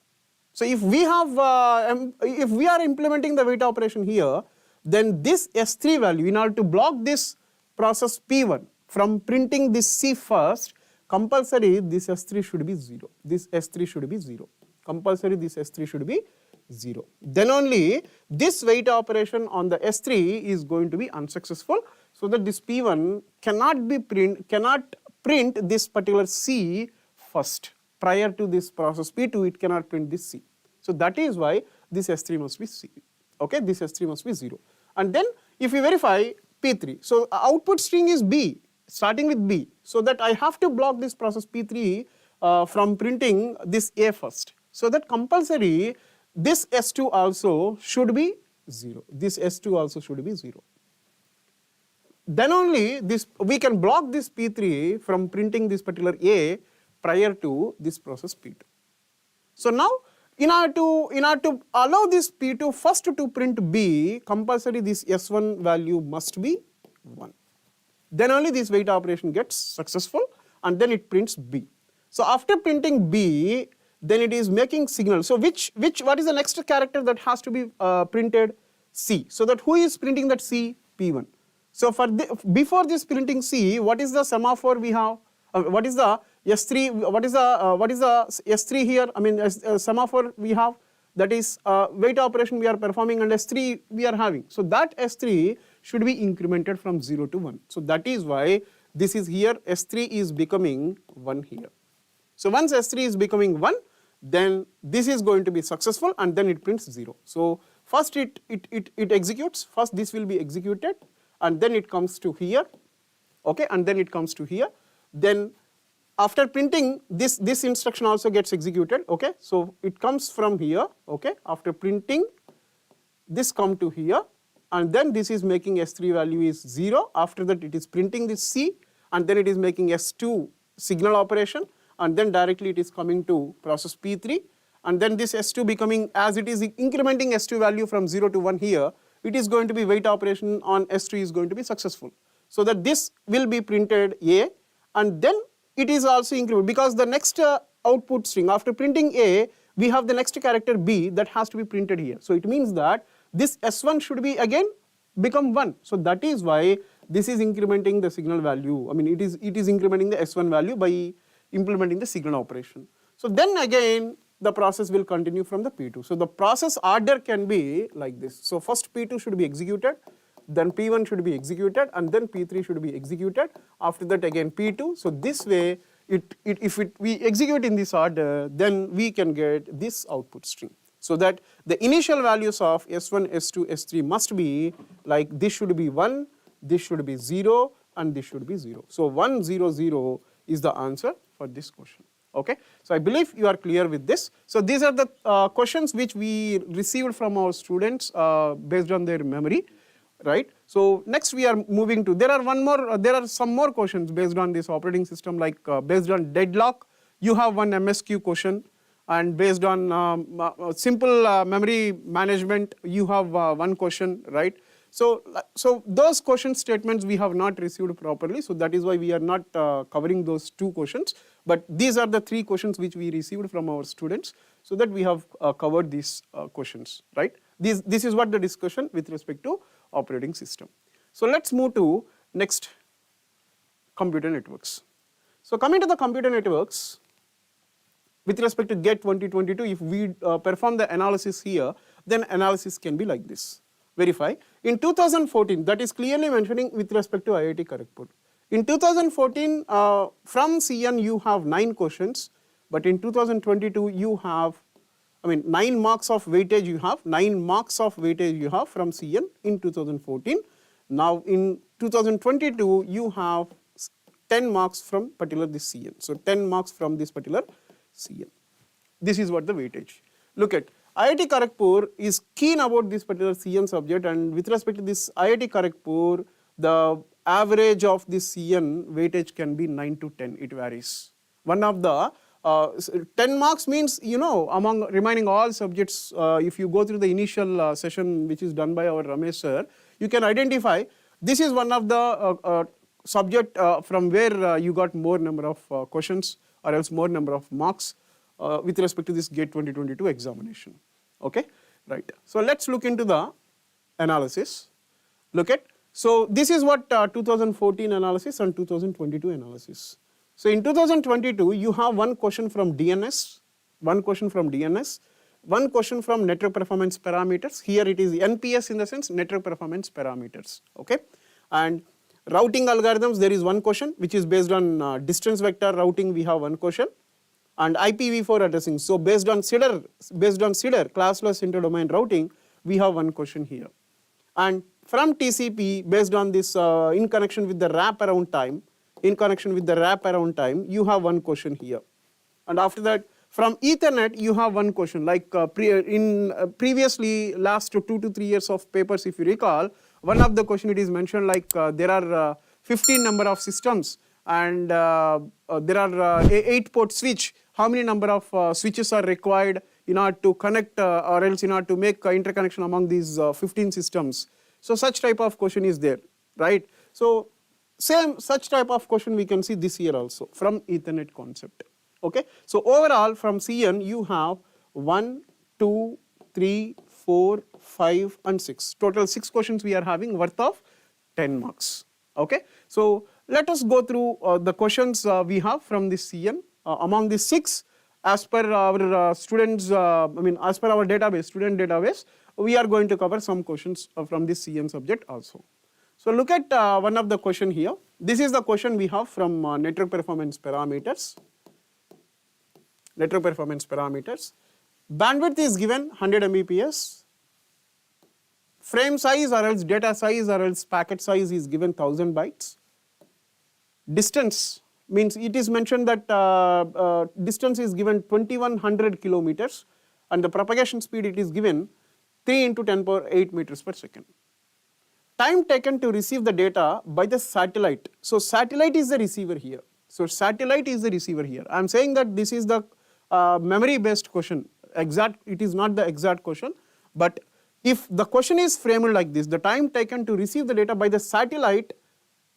So if we are implementing the wait operation here, then this S3 value, in order to block this process P1 from printing this C first, compulsory this S3 should be 0. This S3 should be 0. Compulsory this S3 should be 0. Then only this wait operation on the S3 is going to be unsuccessful, so that this P1 cannot print this particular C first. Prior to this process P2, it cannot print this C. So that is why this S3 must be C. Okay, this S3 must be 0. And then if we verify P3, so output string is B, starting with B, so that I have to block this process P3 from printing this A first. So that compulsory this S2 also should be 0. This S2 also should be 0. Then only this we can block this P3 from printing this particular A prior to this process P2. So now, in order to allow this P2 first to print B, compulsory this S1 value must be 1. Then only this wait operation gets successful, and then it prints B. So after printing B, then it is making signal. So what is the next character that has to be printed? C. So that who is printing that C? P1. So before this printing C, what is the semaphore we have? What is the S3? What is the S3 here? I mean, semaphore we have. That is wait operation we are performing, and S3 we are having. So that S3 should be incremented from 0 to 1. So that is why this is here. S3 is becoming 1 here. So once S3 is becoming 1, then this is going to be successful, and then it prints 0. So first it executes. First this will be executed, and then it comes to here. Okay, and then it comes to here. Then after printing, this instruction also gets executed. Okay, so it comes from here. Okay, after printing, this come to here, and then this is making S3 value is 0. After that, it is printing this C, and then it is making S2 signal operation, and then directly it is coming to process P3, and then this S2 becoming, as it is incrementing S2 value from 0 to 1 here, it is going to be wait operation on S2 is going to be successful. So that this will be printed A, and then it is also incremented, because the next output string after printing A, we have the next character B that has to be printed here. So it means that this S1 should be again become 1. So that is why this is incrementing the signal value. I mean, it is incrementing the S1 value by implementing the signal operation. So then again the process will continue from the P2. So the process order can be like this. So first P2 should be executed, then P1 should be executed, and then P3 should be executed. After that again P2. So this way, if we execute in this order, then we can get this output string. So that the initial values of S1, S2, S3 must be like this should be 1, this should be 0, and this should be 0. So 1, 0, 0 is the answer for this question. Okay, so I believe you are clear with this. So these are the questions which we received from our students based on their memory, right? So next we are moving to, there are some more questions based on this operating system, like based on deadlock, you have one MSQ question, and based on simple memory management, you have one question, right? So those question statements we have not received properly, so that is why we are not covering those 2 questions. But these are the 3 questions which we received from our students, so that we have covered these questions, right? This is what the discussion with respect to operating system. So let's move to next, computer networks. So coming to the computer networks, with respect to GATE 2022, if we perform the analysis here, then analysis can be like this. Verify. In 2014, that is clearly mentioning with respect to IIT Kharagpur. In 2014, from CN you have 9 questions, but in 2022 you have I mean 9 marks of weightage you have, 9 marks of weightage you have from CN in 2014. Now in 2022 you have 10 marks from particular this CN. So 10 marks from this particular CN. This is what the weightage. Look at IIT Kharagpur is keen about this particular CN subject, and with respect to this IIT Kharagpur, the average of this CN weightage can be 9 to 10, it varies. One of the 10 marks means, you know, among remaining all subjects, if you go through the initial session which is done by our Ramesh sir, you can identify this is one of the subject from where you got more number of questions or else more number of marks with respect to this GATE 2022 examination. Okay, right. So let's look into the analysis. Look at, so this is what 2014 analysis and 2022 analysis. So in 2022, you have one question from DNS, one question from DNS, one question from network performance parameters. Here it is NPS in the sense network performance parameters. Okay, and routing algorithms, there is one question which is based on distance vector routing. We have one question, and IPv4 addressing. So based on CIDR, classless interdomain routing, we have one question here. And from TCP, based on this in connection with the wraparound time, you have one question here. And after that, from Ethernet, you have one question. Like previously, last 2 to 3 years of papers, if you recall, one of the question it is mentioned like there are 15 number of systems and there are 8 port switch. How many number of switches are required in order to connect or else in order to make interconnection among these 15 systems? So such type of question is there, right? So same such type of question we can see this year also from Ethernet concept. Okay, so overall from CN you have 1, 2, 3, 4, 5 and 6. Total 6 questions we are having worth of 10 marks. Okay, so let us go through the questions we have from this CN. Among these 6, as per our students, as per our database, student database, we are going to cover some questions from this CN subject also. So look at one of the question here. This is the question we have from network performance parameters. Network performance parameters. Bandwidth is given 100 Mbps. Frame size or else data size or else packet size is given 1000 bytes. Distance means it is mentioned that distance is given 2100 kilometers and the propagation speed it is given 3 into 10 power 8 meters per second. Time taken to receive the data by the satellite. So satellite is the receiver here. So satellite is the receiver here. I am saying that this is the memory based question. It is not the exact question, but if the question is framed like this, the time taken to receive the data by the satellite,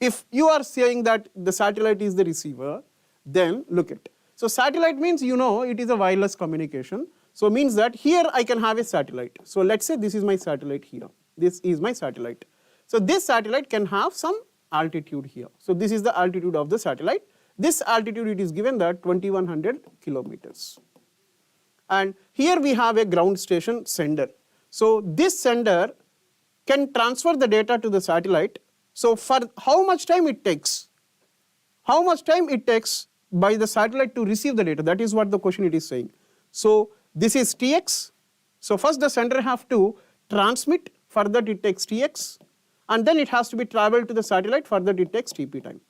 if you are saying that the satellite is the receiver, then look at. So satellite means you know it is a wireless communication. So means that here I can have a satellite. So let's say this is my satellite here. This is my satellite. So this satellite can have some altitude here. So this is the altitude of the satellite. This altitude it is given that 2100 kilometers. And here we have a ground station sender. So this sender can transfer the data to the satellite. So for how much time it takes? How much time it takes by the satellite to receive the data? That is what the question it is saying. So this is Tx. So first the sender have to transmit, for that it takes Tx, and then it has to be traveled to the satellite, for that it takes Tp time.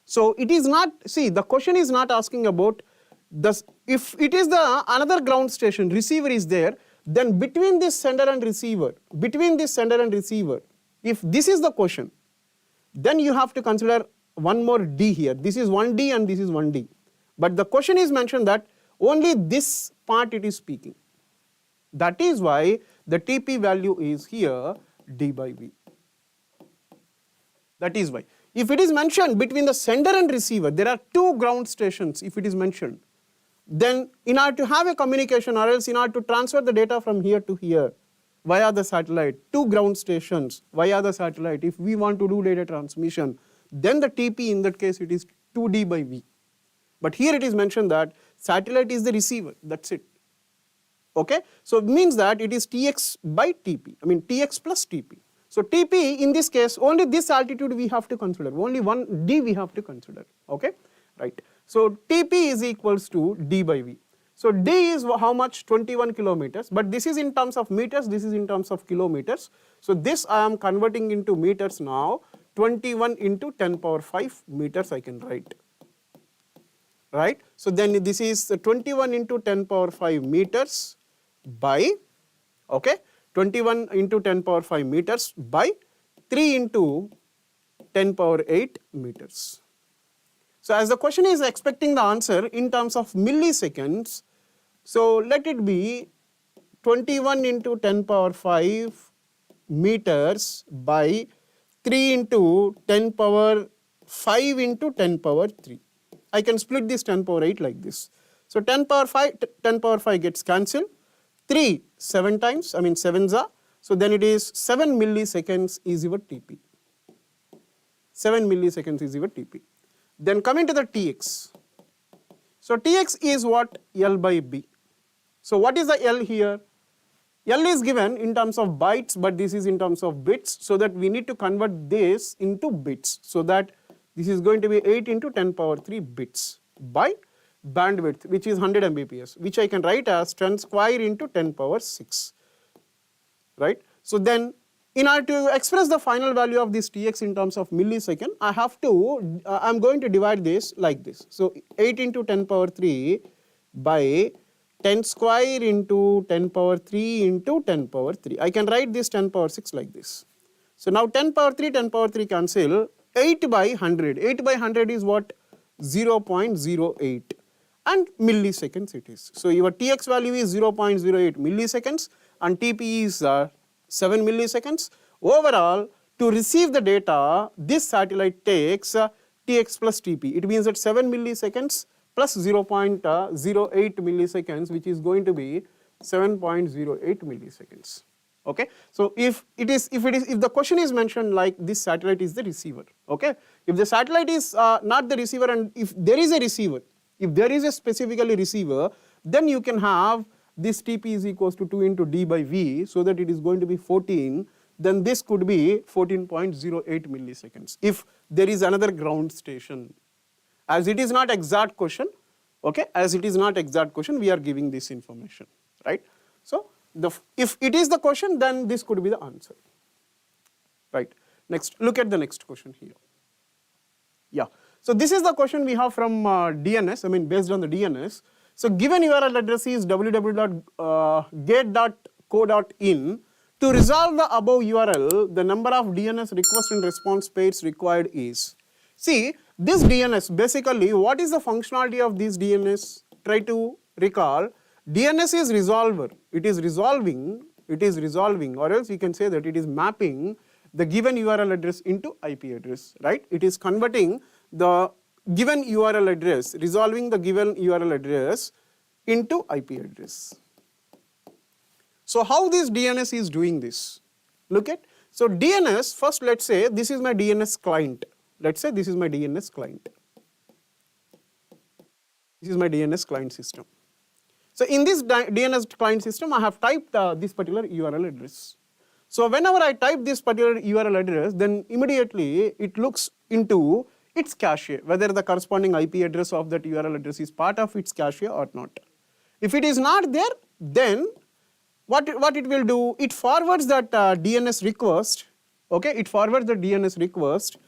So it is not, see, the question is not asking about this. If it is the another ground station, receiver is there, then between this sender and receiver, if this is the question, then you have to consider one more D here. This is 1D and this is 1D. But the question is mentioned that only this part it is speaking. That is why the TP value is here D by V. That is why. If it is mentioned between the sender and receiver, there are 2 ground stations if it is mentioned, then in order to have a communication or else in order to transfer the data from here to here via the satellite, 2 ground stations via the satellite, if we want to do data transmission, then the TP in that case it is 2D by V. But here it is mentioned that satellite is the receiver, that's it. Okay, so it means that it is Tx by Tp, Tx plus Tp. So Tp in this case, only this altitude we have to consider, only 1D we have to consider, okay, right. So Tp is equals to D by V. So D is how much? 21 kilometers, but this is in terms of meters, this is in terms of kilometers. So this I am converting into meters now. 21 into 10 power 5 meters I can write. Right? So then this is 21 into 10 power 5 meters by, okay, 21 into 10 power 5 meters by 3 into 10 power 8 meters. So as the question is expecting the answer in terms of milliseconds, so let it be 21 into 10 power 5 meters by 3 into 10 power 5 into 10 power 3. I can split this 10 power 8 like this. So 10 power 5 gets cancelled. 3 7 times, I mean 7s are. So then it is 7 milliseconds is your TP. 7 milliseconds is your TP. Then coming to the Tx. So Tx is what? L by B. So what is the L here? L is given in terms of bytes, but this is in terms of bits, so that we need to convert this into bits. So that this is going to be 8 into 10 power 3 bits by bandwidth, which is 100 Mbps, which I can write as 10 square into 10 power 6. Right? So then, in order to express the final value of this Tx in terms of millisecond, I'm going to divide this like this. So 8 into 10 power 3 by 10 square into 10 power 3 into 10 power 3. I can write this 10 power 6 like this. So now 10 power 3 cancel. 8 by 100. 8 by 100 is what? 0.08. And milliseconds it is. So your Tx value is 0.08 milliseconds and TP is 7 milliseconds. Overall, to receive the data, this satellite takes Tx plus TP. It means that 7 milliseconds plus 0.08 milliseconds, which is going to be 7.08 milliseconds. Okay, so if the question is mentioned like this satellite is the receiver, okay, if the satellite is not the receiver, and if there is a receiver, if there is a specifically receiver, then you can have this TP is equals to 2 into D by V, so that it is going to be 14, then this could be 14.08 milliseconds if there is another ground station. As it is not exact question, okay, as it is not exact question, we are giving this information, right? So if it is the question, then this could be the answer, right? Next, look at the next question here. Yeah, so this is the question we have from DNS, I mean based on the DNS. So given URL address is www.gate.co.in. To resolve the above URL, the number of DNS request and response pairs required is. See, this DNS, basically what is the functionality of this DNS? Try to recall. DNS is resolver. It is resolving, or else you can say that it is mapping the given URL address into IP address, right? It is converting the given URL address, resolving the given URL address into IP address. So how this DNS is doing this? Look at, so DNS, first let's say this is my DNS client. Let's say this is my DNS client. This is my DNS client system. So in this DNS client system, I have typed this particular URL address. So whenever I type this particular URL address, then immediately it looks into its cache, whether the corresponding IP address of that URL address is part of its cache or not. If it is not there, then what it will do, it forwards that DNS request, okay, it forwards the DNS request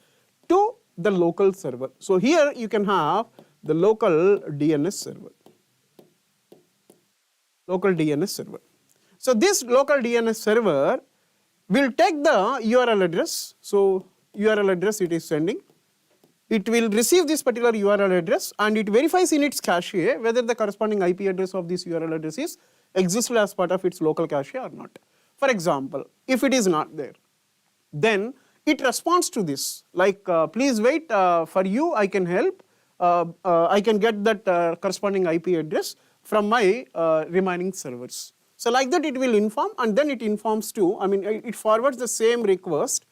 to the local server. So here you can have the local DNS server. Local DNS server. So this local DNS server will take the URL address. So URL address it is sending. It will receive this particular URL address and it verifies in its cache whether the corresponding IP address of this URL address is existed as part of its local cache or not. For example, if it is not there, then it responds to this like please wait, for you I can help, I can get that corresponding IP address from my remaining servers. So like that it will inform, and then it informs to, I mean it forwards the same request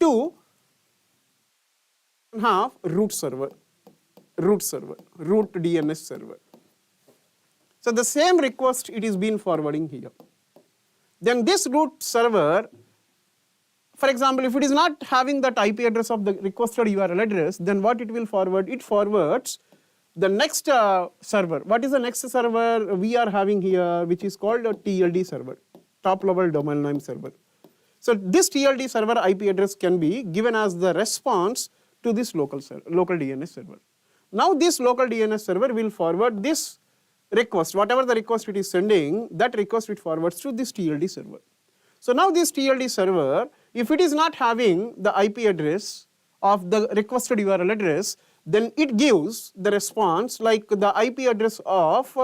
to have root DNS server. So the same request it is been forwarding here. Then this root server, for example, if it is not having that IP address of the requested URL address, then what it will forward? It forwards the next server. What is the next server we are having here, which is called a TLD server, top level domain name server. So this TLD server IP address can be given as the response to this local DNS server. Now this local DNS server will forward this request, whatever the request it is sending, that request it forwards to this TLD server. So now this TLD server, if it is not having the IP address of the requested URL address, then it gives the response like the IP address of,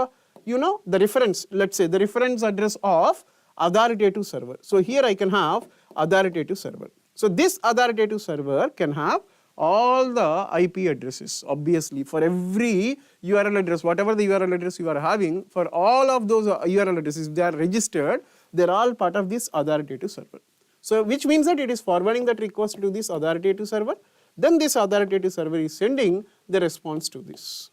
the reference, let's say the reference address of authoritative server. So here I can have authoritative server. So this authoritative server can have all the IP addresses, obviously for every URL address, whatever the URL address you are having, for all of those URL addresses, they are registered, they are all part of this authoritative server. So which means that it is forwarding that request to this authoritative server, then this authoritative server is sending the response to this.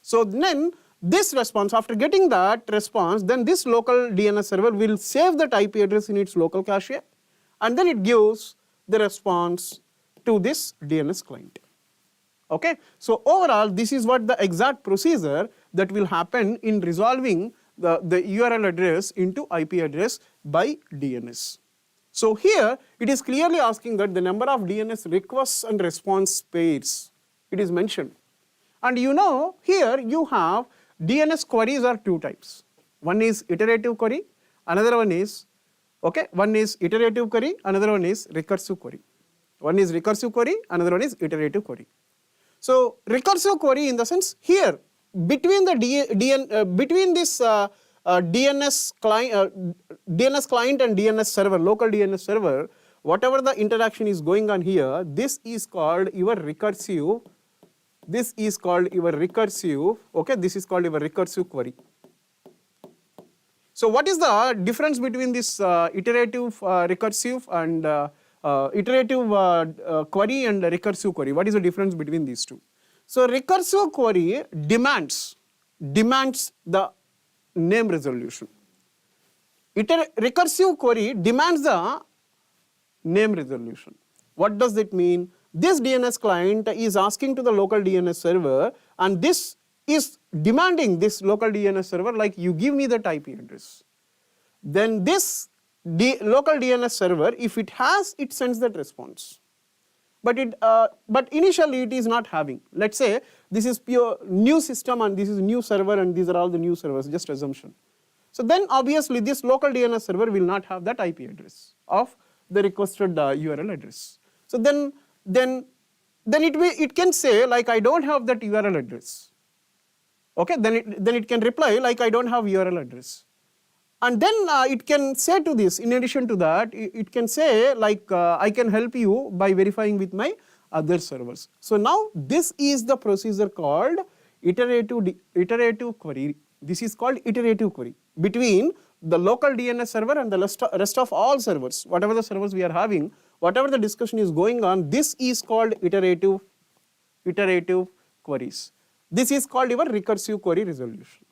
So then this response, after getting that response, then this local DNS server will save that IP address in its local cache, and then it gives the response to this DNS client. Okay, so overall this is what the exact procedure that will happen in resolving the URL address into IP address by DNS. So here it is clearly asking that the number of DNS requests and response pairs, it is mentioned. And here you have DNS queries are two types. One is iterative query, another one is, one is iterative query, another one is recursive query. One is recursive query, another one is iterative query. So recursive query in the sense here between the between this DNS client and DNS server, local DNS server, whatever the interaction is going on here, this is called your recursive. This is called your recursive. This is called your recursive query. So what is the difference between this iterative recursive and iterative query and recursive query? What is the difference between these two? So recursive query demands the name resolution. Recursive query demands the name resolution. What does it mean? This DNS client is asking to the local DNS server, and this is demanding this local DNS server like you give me that IP address. Then this local DNS server, if it has, it sends that response. But initially it is not having. Let's say this is pure new system and this is new server and these are all the new servers, just assumption. So then obviously this local DNS server will not have that IP address of the requested URL address. So then it can say like I don't have that URL address. Then it can reply like I don't have URL address. And then it can say to this, in addition to that, it can say like I can help you by verifying with my other servers. So now this is the procedure called iterative query. This is called iterative query between the local DNS server and the rest of all servers. Whatever the servers we are having, whatever the discussion is going on, this is called iterative queries. This is called your recursive query resolution.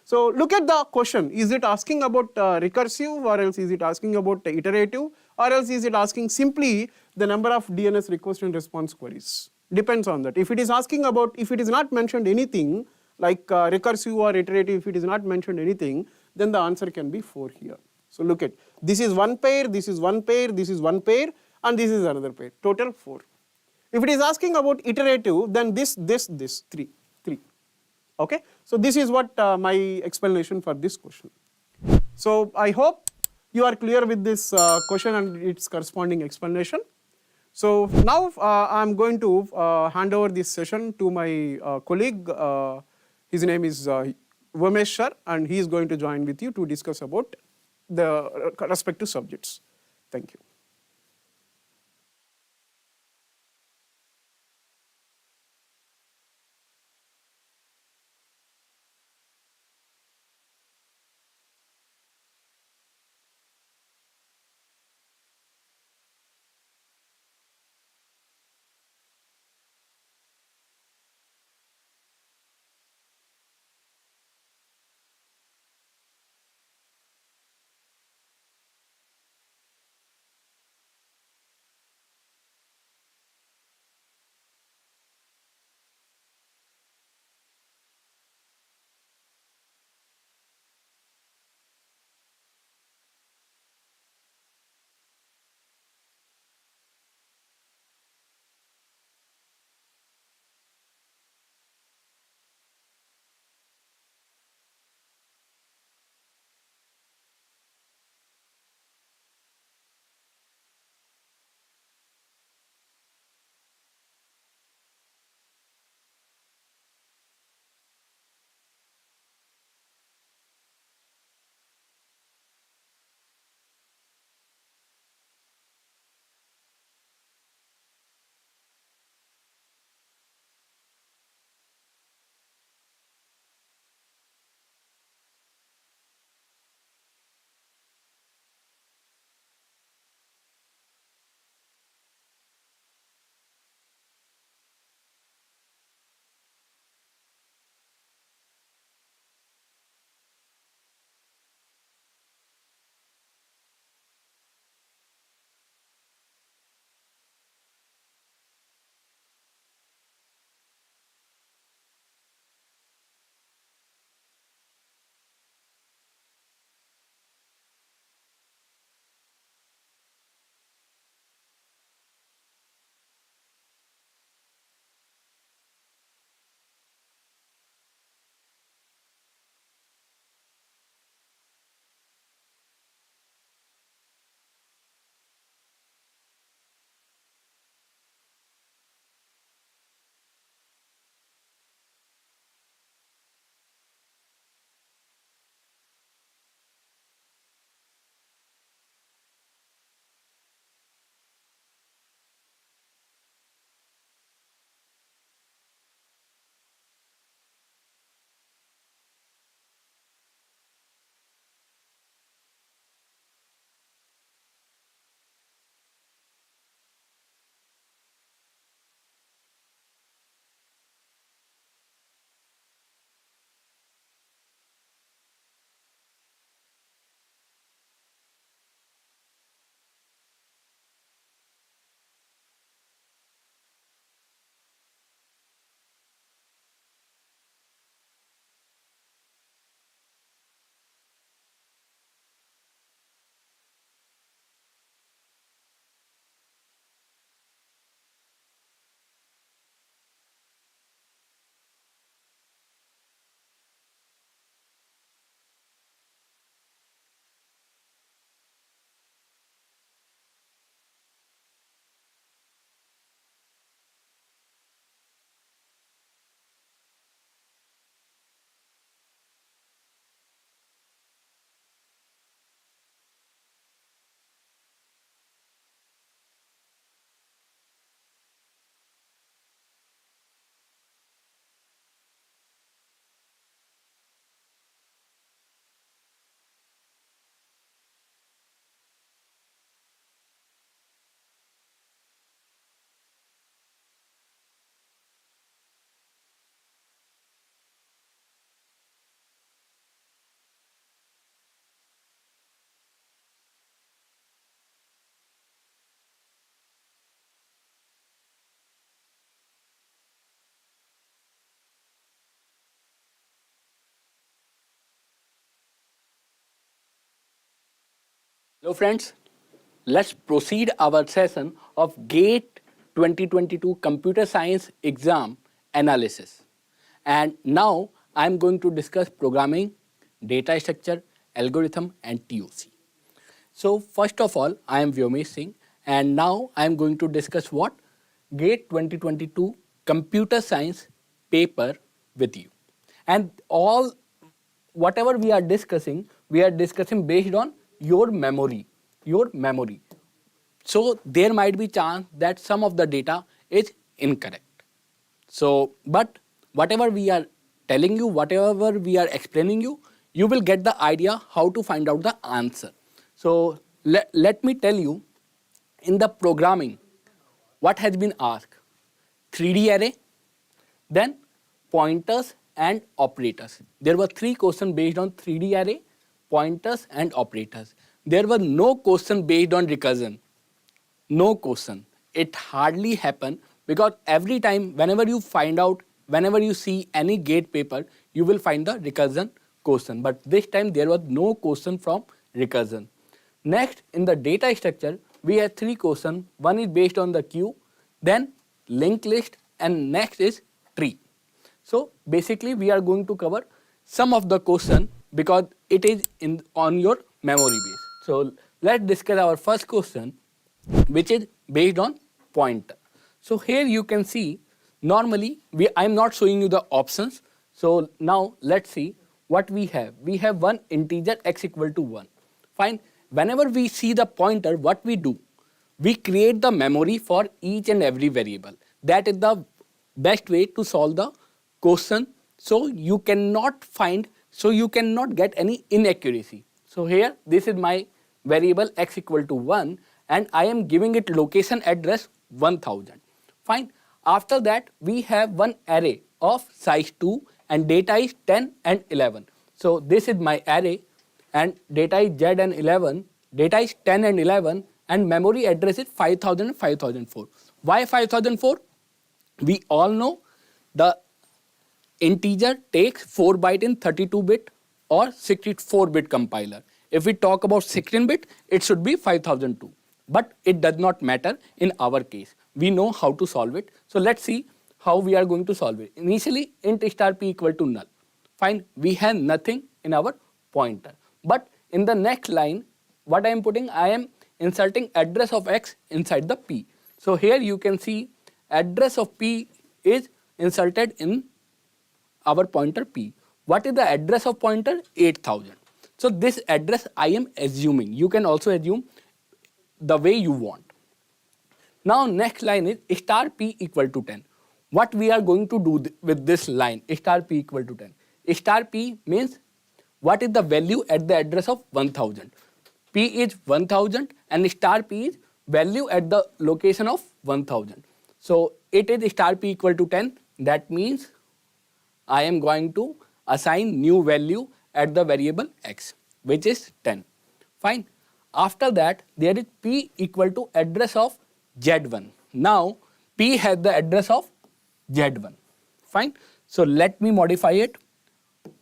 So look at the question. Is it asking about recursive, or else is it asking about iterative, or else is it asking simply the number of DNS request and response queries? Depends on that. If it is asking about, if it is not mentioned anything like recursive or iterative, if it is not mentioned anything, then the answer can be 4 here. So look at, this is one pair, this is one pair, this is one pair, and this is another pair, total 4. If it is asking about iterative, then this, 3. So this is what my explanation for this question. So I hope you are clear with this question and its corresponding explanation. So now I am going to hand over this session to my colleague. His name is Vamesh sir, and he is going to join with you to discuss about the respective subjects. Thank you. Hello friends, let's proceed our session of GATE 2022 Computer Science Exam Analysis. And now I'm going to discuss programming, data structure, algorithm and TOC. So first of all, I am Vyomesh Singh and now I am going to discuss what? GATE 2022 Computer Science paper with you. And all whatever we are discussing based on your memory. So there might be chance that some of the data is incorrect. So, but whatever we are telling you, whatever we are explaining you, you will get the idea how to find out the answer. So let me tell you, in the programming, what has been asked? 3D array, then pointers and operators. There were 3 questions based on 3D array, pointers and operators. There were no question based on recursion. No question. It hardly happen because every time whenever you see any GATE paper, you will find the recursion question. But this time there was no question from recursion. Next, in the data structure, we have 3 questions. One is based on the queue, then linked list, and next is tree. So basically we are going to cover some of the question because it is on your memory base. So let's discuss our first question, which is based on pointer. So here you can see, normally I am not showing you the options. So now let's see what we have. We have one integer x equal to 1. Fine. Whenever we see the pointer, what we do? We create the memory for each and every variable. That is the best way to solve the question. So you cannot get any inaccuracy. So here, this is my variable x equal to 1 and I am giving it location address 1000. Fine. After that, we have one array of size 2 and data is 10 and 11. So this is my array and data is z and 11, data is 10 and 11 and memory address is 5000 and 5004. Why 5004? We all know the integer takes 4 byte in 32-bit or 64-bit compiler. If we talk about 16-bit, it should be 5002. But it does not matter in our case. We know how to solve it. So let's see how we are going to solve it. Initially, int star p equal to null. Fine, we have nothing in our pointer. But in the next line, what I am putting, I am inserting address of x inside the p. So here you can see address of p is inserted in our pointer p. What is the address of pointer? 8000. So this address I am assuming. You can also assume the way you want. Now next line is star p equal to 10. What we are going to do with this line, star p equal to 10? Star p means what is the value at the address of 1000. P is 1000 and star p is value at the location of 1000. So it is star p equal to 10. That means I am going to assign new value at the variable x, which is 10. Fine. After that, there is p equal to address of z1. Now, p has the address of z1. Fine. So let me modify it.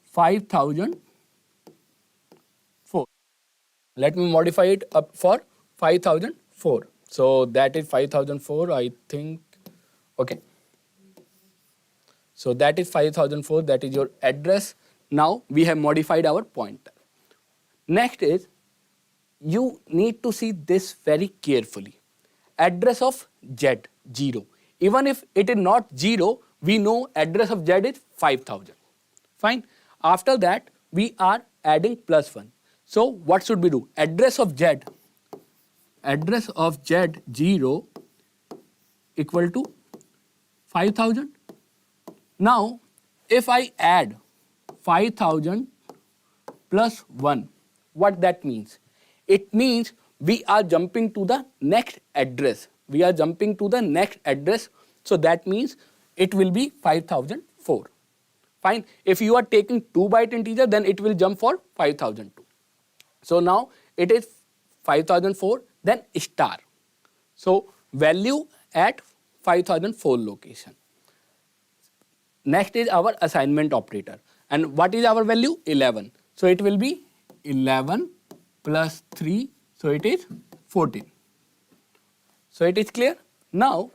5004. Let me modify it up for 5004. So that is 5004, I think. Okay. So that is 5004, that is your address. Now we have modified our pointer. Next is, you need to see this very carefully. Address of z, 0. Even if it is not 0, we know address of z is 5000. Fine. After that, we are adding +1. So what should we do? Address of z 0 equal to 5000. Now, if I add 5000 plus 1, what that means? It means we are jumping to the next address. So that means it will be 5004. Fine. If you are taking 2-byte integer, then it will jump for 5002. So now it is 5004, then star. So value at 5004 location. Next is our assignment operator. And what is our value? 11. So it will be 11 plus 3. So it is 14. So it is clear. Now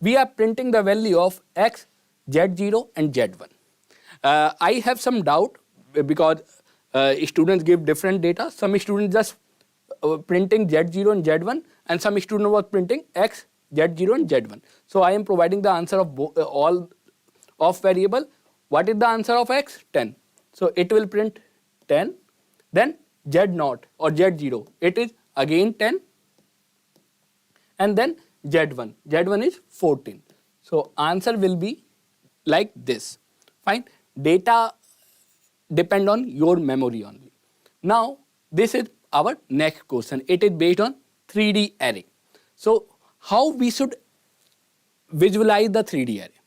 we are printing the value of x, z0 and z1. I have some doubt because students give different data. Some students just printing z0 and z1, and some student was printing x, z0 and z1. So I am providing the answer of all of variable. What is the answer of x? 10. So it will print 10. Then z0 or z0, it is again 10. And then z1. Z1 is 14. So answer will be like this. Fine. Data depend on your memory only. Now this is our next question. It is based on 3D array. So how we should visualize the 3D array?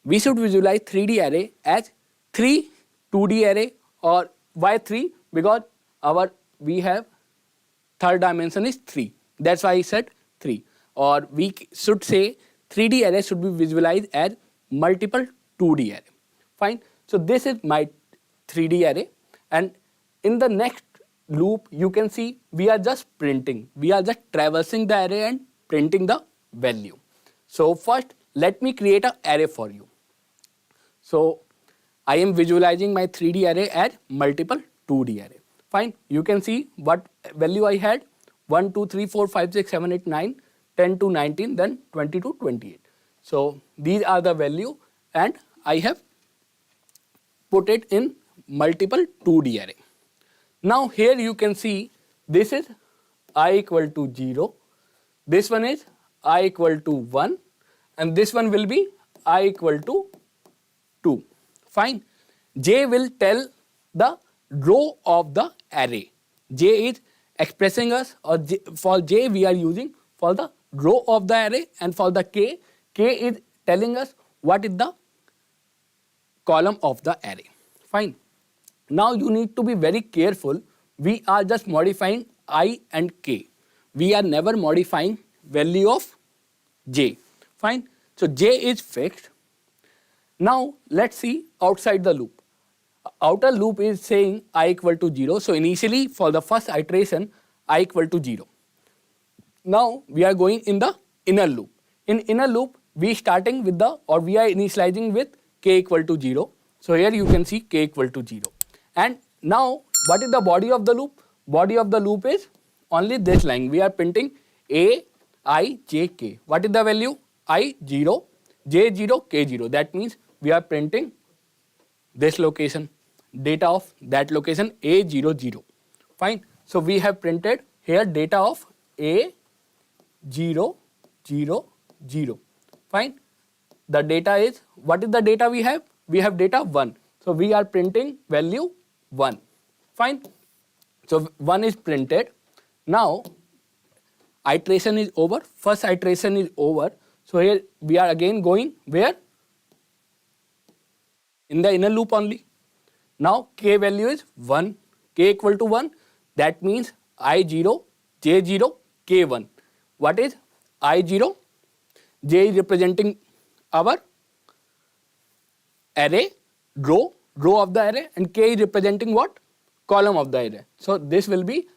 We should visualize 3D array as 3 2D array. Or why 3? Because we have third dimension is 3. That's why I said 3. Or we should say 3D array should be visualized as multiple 2D array. Fine. So this is my 3D array, and in the next loop you can see we are just printing. We are just traversing the array and printing the value. So first let me create an array for you. So I am visualizing my 3D array as multiple 2D array. Fine. You can see what value I had: 1, 2, 3, 4, 5, 6, 7, 8, 9, 10 to 19, then 20 to 28. So these are the value, and I have put it in multiple 2D array. Now here you can see this is I equal to 0, this one is I equal to 1, and this one will be I equal to 2. Fine. J will tell the row of the array. J is expressing us, or for J we are using for the row of the array, and for the K is telling us what is the column of the array. Fine. Now you need to be very careful. We are just modifying I and K. We are never modifying value of J. Fine. So J is fixed. Now let's see outside the loop. Outer loop is saying I equal to 0. So initially for the first iteration I equal to 0. Now we are going in the inner loop. In inner loop we starting with the, or we are initializing with k equal to 0. So here you can see k equal to 0. And now what is the body of the loop? Body of the loop is only this line. We are printing a, I, j, k. What is the value? I 0, j 0, k 0. That means we are printing this location, data of that location a 0 0. Fine. So we have printed here data of a 0 0 0. Fine. The data is, what is the data we have? We have data 1. So we are printing value 1. Fine. So 1 is printed. Now iteration is over. First iteration is over. So here we are again going where? In the inner loop only. Now k value is 1. K equal to 1. That means I 0, j 0, k 1. What is I 0? J is representing our array, row of the array, and k is representing what? Column of the array. So this will be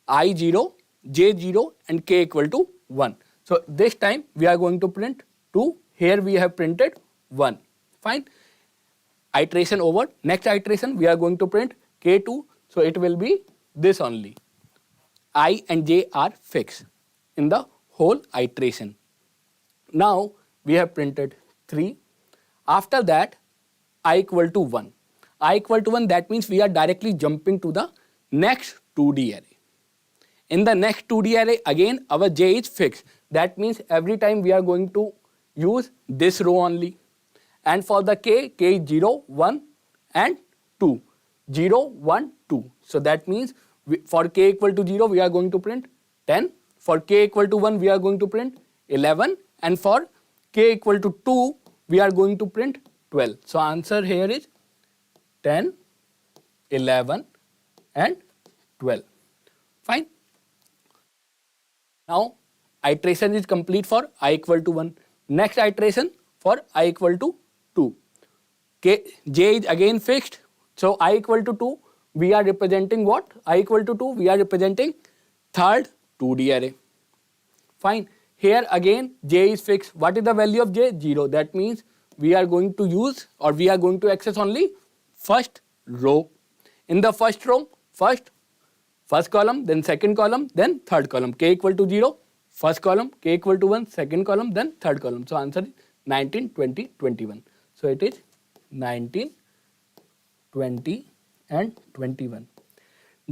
I 0, j 0 and k equal to 1. So this time we are going to print 2. Here we have printed 1. Fine. Iteration over. Next iteration we are going to print k2. So it will be this only. I and j are fixed in the whole iteration. Now we have printed 3. After that I equal to 1. I equal to 1, that means we are directly jumping to the next 2D array. In the next 2D array again our j is fixed. That means every time we are going to use this row only. And for the k is 0, 1 and 2. 0, 1, 2. So that means for k equal to 0 we are going to print 10. For k equal to 1 we are going to print 11. And for k equal to 2 we are going to print 12. So answer here is 10, 11 and 12. Fine. Now iteration is complete for I equal to 1. Next iteration for I equal to 2. K, j is again fixed. So I equal to 2 we are representing what? I equal to 2 we are representing third 2D array. Fine. Here again j is fixed. What is the value of j? 0. That means we are going to use or we are going to access only first row. In the first row, first column, then second column, then third column. K equal to 0, first column, k equal to 1, second column, then third column. So answer is 19, 20, 21. So it is 19, 20 and 21.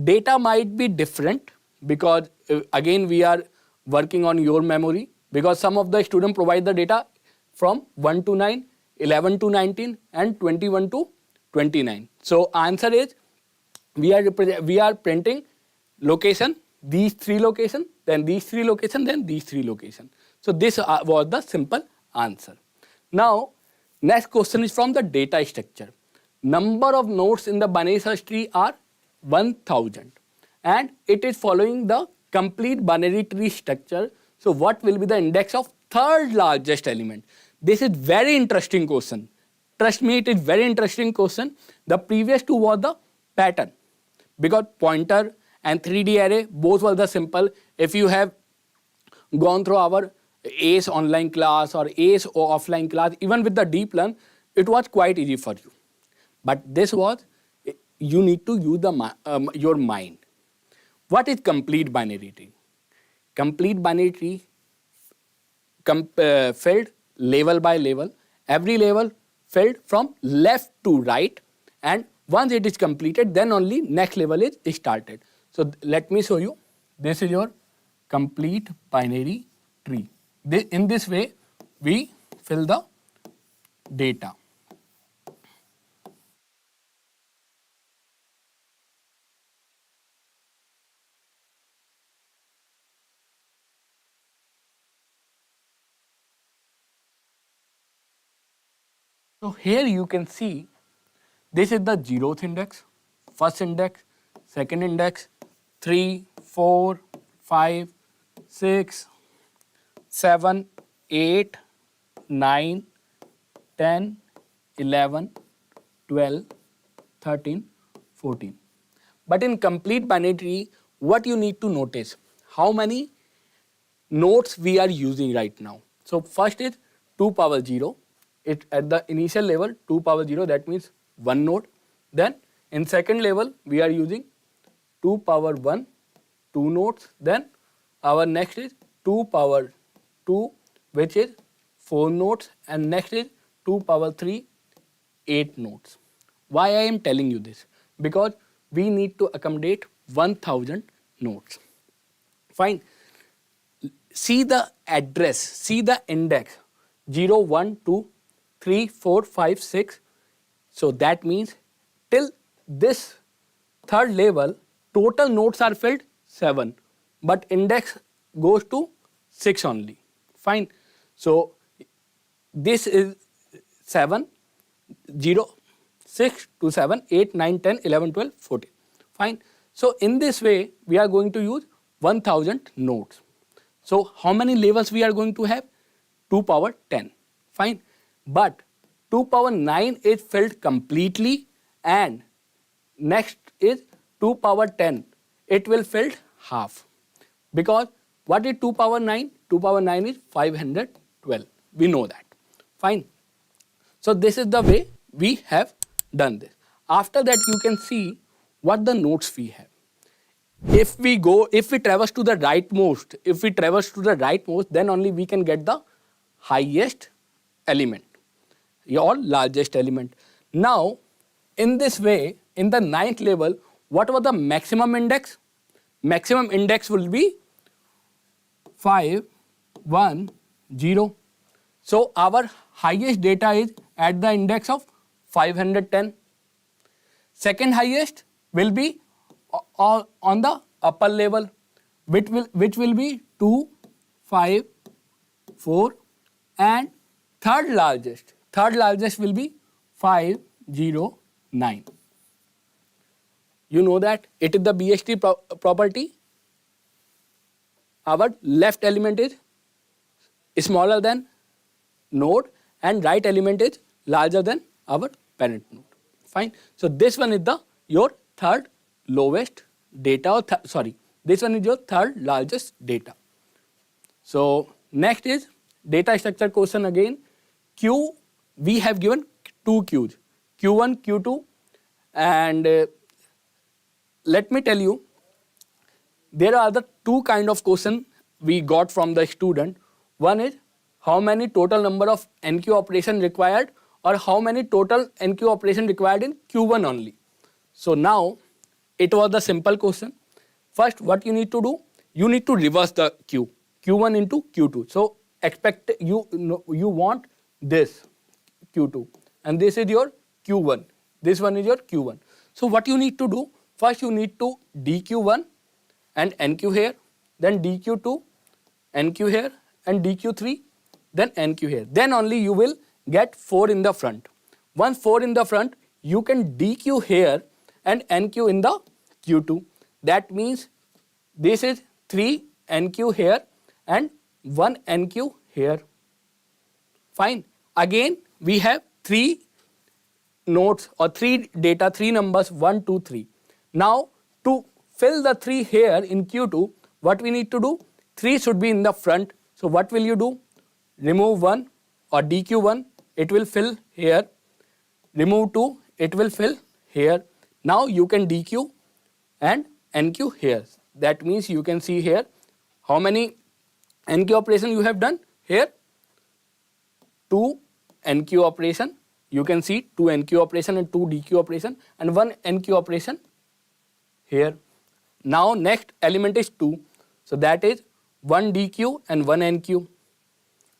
Data might be different because again we are working on your memory, because some of the students provide the data from 1 to 9, 11 to 19 and 21 to 29. So answer is we are printing location, these 3 locations, then these 3 locations, then these 3 locations. So this was the simple answer. Now next question is from the data structure. Number of nodes in the binary search tree are 1000 and it is following the complete binary tree structure. So what will be the index of third largest element? This is very interesting question. Trust me, it is very interesting question. The previous 2 was the pattern, because pointer and 3D array both were the simple. If you have gone through our ACE online class or ACE offline class, even with the deep learn, it was quite easy for you. But this was, you need to use your mind. What is complete binary tree? Complete binary tree filled level by level. Every level filled from left to right, and once it is completed, then only next level is started. So let me show you. This is your complete binary tree. In this way, we fill the data. So here you can see this is the 0th index, first index, second index, 3, 4, 5, 6, 7, 8, 9, 10, 11, 12, 13, 14. But in complete binary tree, what you need to notice, how many nodes we are using right now. So first is 2 power 0. It at the initial level 2 power 0, that means 1 node. Then in second level we are using 2 power 1, 2 nodes. Then our next is 2 power 2, which is 4 nodes, and next is 2 power 3, 8 nodes. Why I am telling you this? Because we need to accommodate 1000 nodes. Fine. See the address, see the index 0, 1, 2, 3, 4, 5, 6. So that means till this third level, total nodes are filled 7, but index goes to 6 only. Fine. So this is 7, 0, 6 to 7, 8, 9, 10, 11, 12, 14. Fine. So in this way, we are going to use 1000 nodes. So how many levels we are going to have? 2 power 10. Fine. But 2 power 9 is filled completely, and next is 2 power 10. It will filled half. Because what is 2 power 9? 2 power 9 is 512. We know that. Fine. So this is the way we have done this. After that, you can see what the nodes we have. If we traverse to the rightmost, then only we can get the highest element or largest element. Now, in this way, in the 9th level, what was the maximum index? Maximum index will be 5, 1, 0. So our highest data is at the index of 510. Second highest will be on the upper level, which will be 2, 5, 4, and third largest will be 509. You know that it is the BST property. Our left element is smaller than node and right element is larger than our parent node. Fine. So this one is your third lowest data, This one is your third largest data. So next is data structure question again. Q, we have given two Qs, Q1, Q2, and let me tell you, there are the two kind of question we got from the student. One is how many total number of NQ operation required, or how many total NQ operation required in Q1 only. So now it was the simple question. First, what you need to do, you need to reverse the Q1 into Q2. So expect you want this Q2, and this is your Q1. This one is your Q1. So what you need to do, first you need to DQ1 and NQ here, then DQ2, NQ here, and DQ3, then NQ here. Then only you will get 4 in the front. Once 4 in the front, you can DQ here and NQ in the Q2. That means this is 3 NQ here and 1 NQ here. Fine. Again, we have 3 nodes or 3 data, 3 numbers, 1, 2, 3. Now, to fill the 3 here in Q2, what we need to do? 3 should be in the front. So what will you do? Remove 1 or DQ1, it will fill here. Remove 2, it will fill here. Now you can DQ and NQ here. That means you can see here how many NQ operation you have done here. 2 NQ operation. You can see 2 NQ operation and 2 DQ operation and 1 NQ operation here. Now next element is 2. So that is 1 DQ and 1 NQ.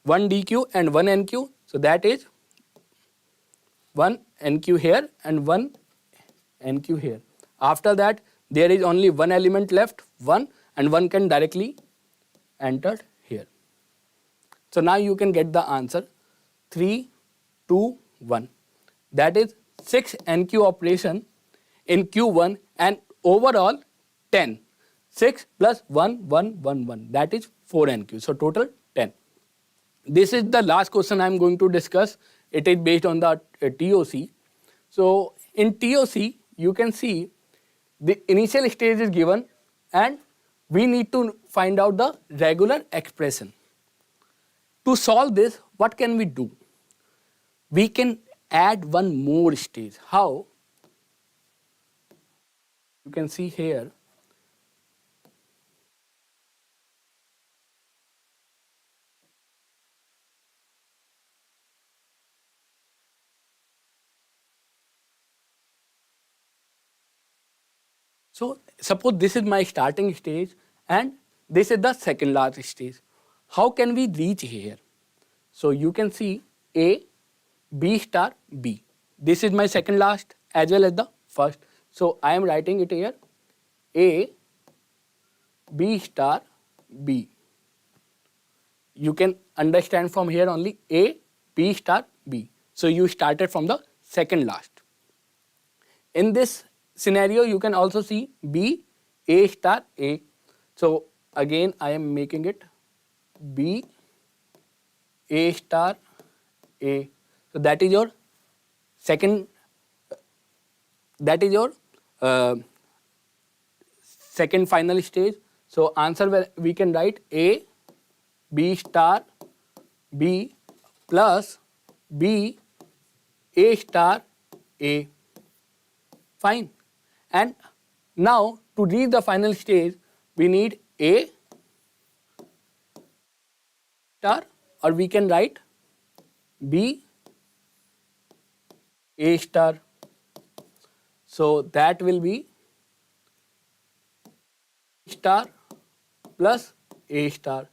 1 DQ and 1 NQ. So that is 1 NQ here and 1 NQ here. After that, there is only one element left, 1, and 1 can directly enter here. So now you can get the answer 3, 2, 1. That is 6 NQ operation in Q1 and overall 10. 6 plus 1, 1, 1, 1. That is 4 NQ. So total 10. This is the last question I am going to discuss. It is based on the TOC. So in TOC, you can see the initial stage is given and we need to find out the regular expression. To solve this, what can we do? We can add one more stage. How? You can see here. So suppose this is my starting stage and this is the second last stage. How can we reach here? So you can see A, B star, B. This is my second last as well as the first. So I am writing it here A, B star, B. You can understand from here only A, B star, B. So you started from the second last. In this scenario, you can also see B, A star, A. So again, I am making it B, A star, A. So that is your second, that is your second final stage. So answer we can write A, B star, B plus B, A star, A. Fine. And now to reach the final stage, we need A star, or we can write B, A star. So that will be star plus A star.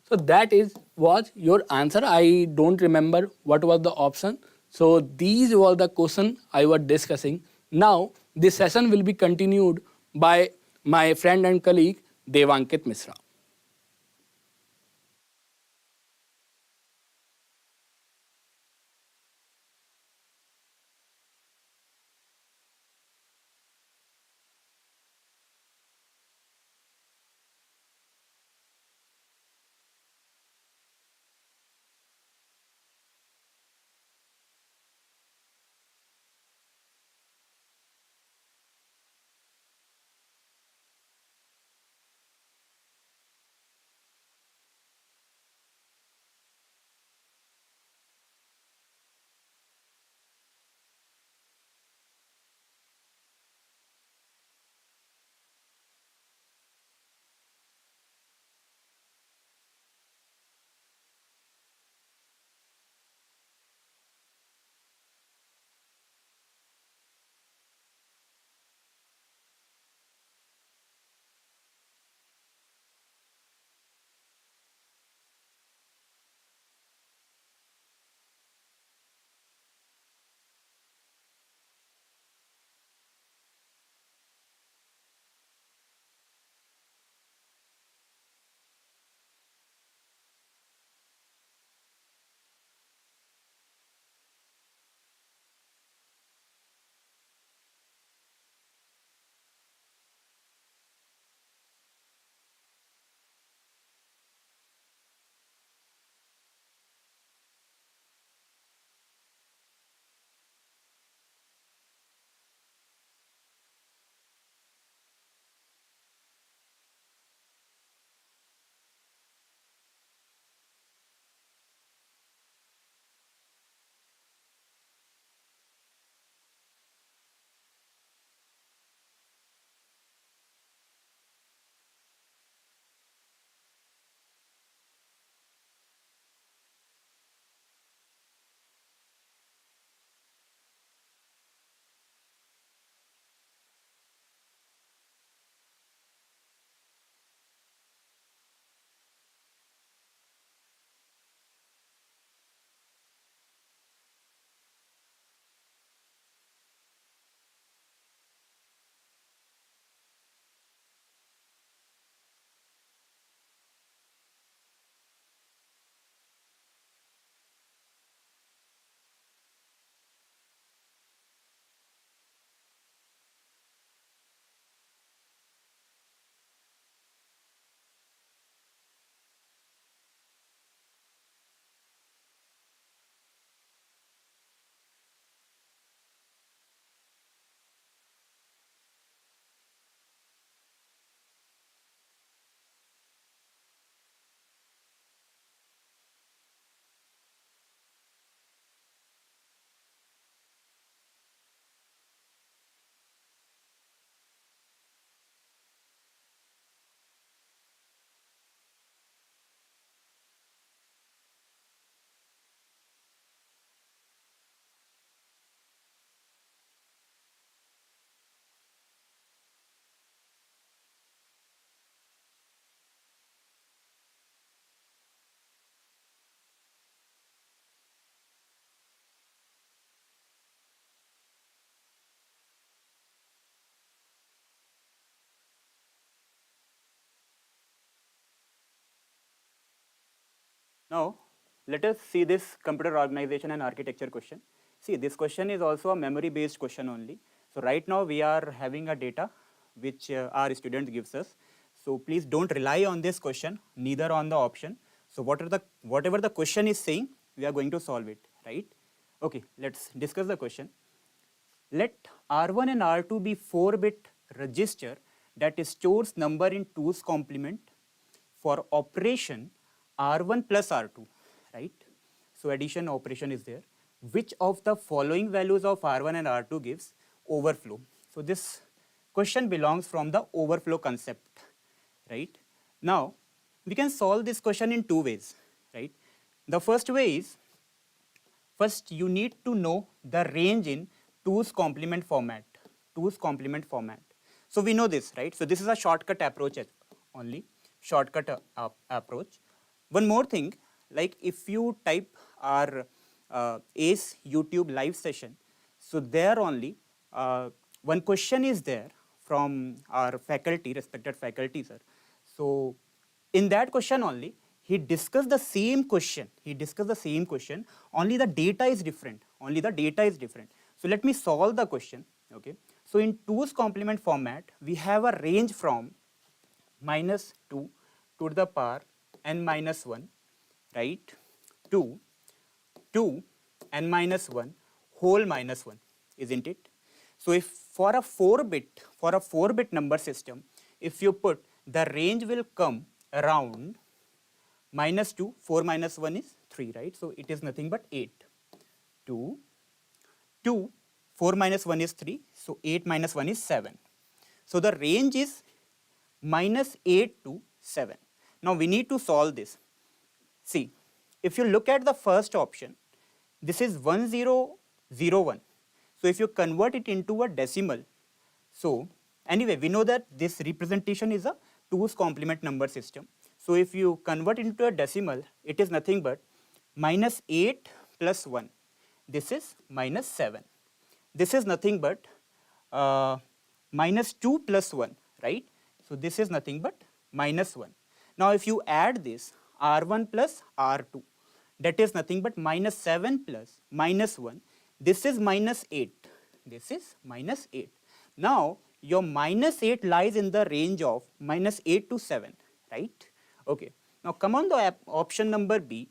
So that was your answer. I don't remember what was the option. So these were the questions I was discussing. Now this session will be continued by my friend and colleague Devankit Misra. Now, let us see this computer organization and architecture question. See, this question is also a memory-based question only. So right now we are having a data which our student gives us. So please don't rely on this question, neither on the option. So whatever the question is saying, we are going to solve it, right? Okay, let's discuss the question. Let R1 and R2 be 4-bit register that stores number in 2's complement for operation R1 plus R2, right? So addition operation is there. Which of the following values of R1 and R2 gives overflow? So this question belongs from the overflow concept, right? Now, we can solve this question in 2 ways, right? The first way is, first you need to know the range in 2's complement format, 2's complement format. So we know this, right? So this is a shortcut approach only, shortcut approach. One more thing, like if you type our ACE YouTube live session, so there only one question is there from our faculty, respected faculty, sir. So in that question only, he discussed the same question. He discussed the same question, only the data is different. Only the data is different. So let me solve the question, okay? So in 2's complement format, we have a range from -2 to the power n minus 1, right, to 2 n minus 1 whole minus 1, isn't it? So if for a 4-bit number system, if you put, the range will come around -2, 4 minus 1 is 3, right? So it is nothing but 8. 2, 4 minus 1 is 3, so 8 minus 1 is 7. So the range is -8 to 7. Now we need to solve this. See, if you look at the first option, this is 1001. So if you convert it into a decimal, so anyway, we know that this representation is a 2's complement number system. So if you convert it into a decimal, it is nothing but -8 plus 1. This is -7. This is nothing but -2 plus 1, right? So this is nothing but -1. Now if you add this, R1 plus R2, that is nothing but -7 plus -1. This is -8. This is -8. Now your -8 lies in the range of -8 to 7, right? Okay. Now come on the option number B.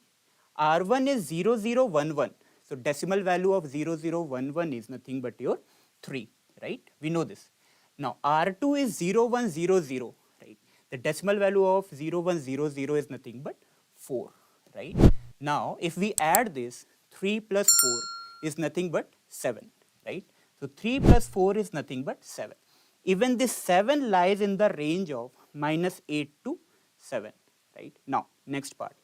R1 is 0011. So decimal value of 0011 is nothing but your 3, right? We know this. Now R2 is 0100, right? The decimal value of 0100 is nothing but 4, right? Now if we add this, 3 plus 4 is nothing but 7, right? So 3 plus 4 is nothing but 7. Even this 7 lies in the range of -8 to 7, right? Now next part.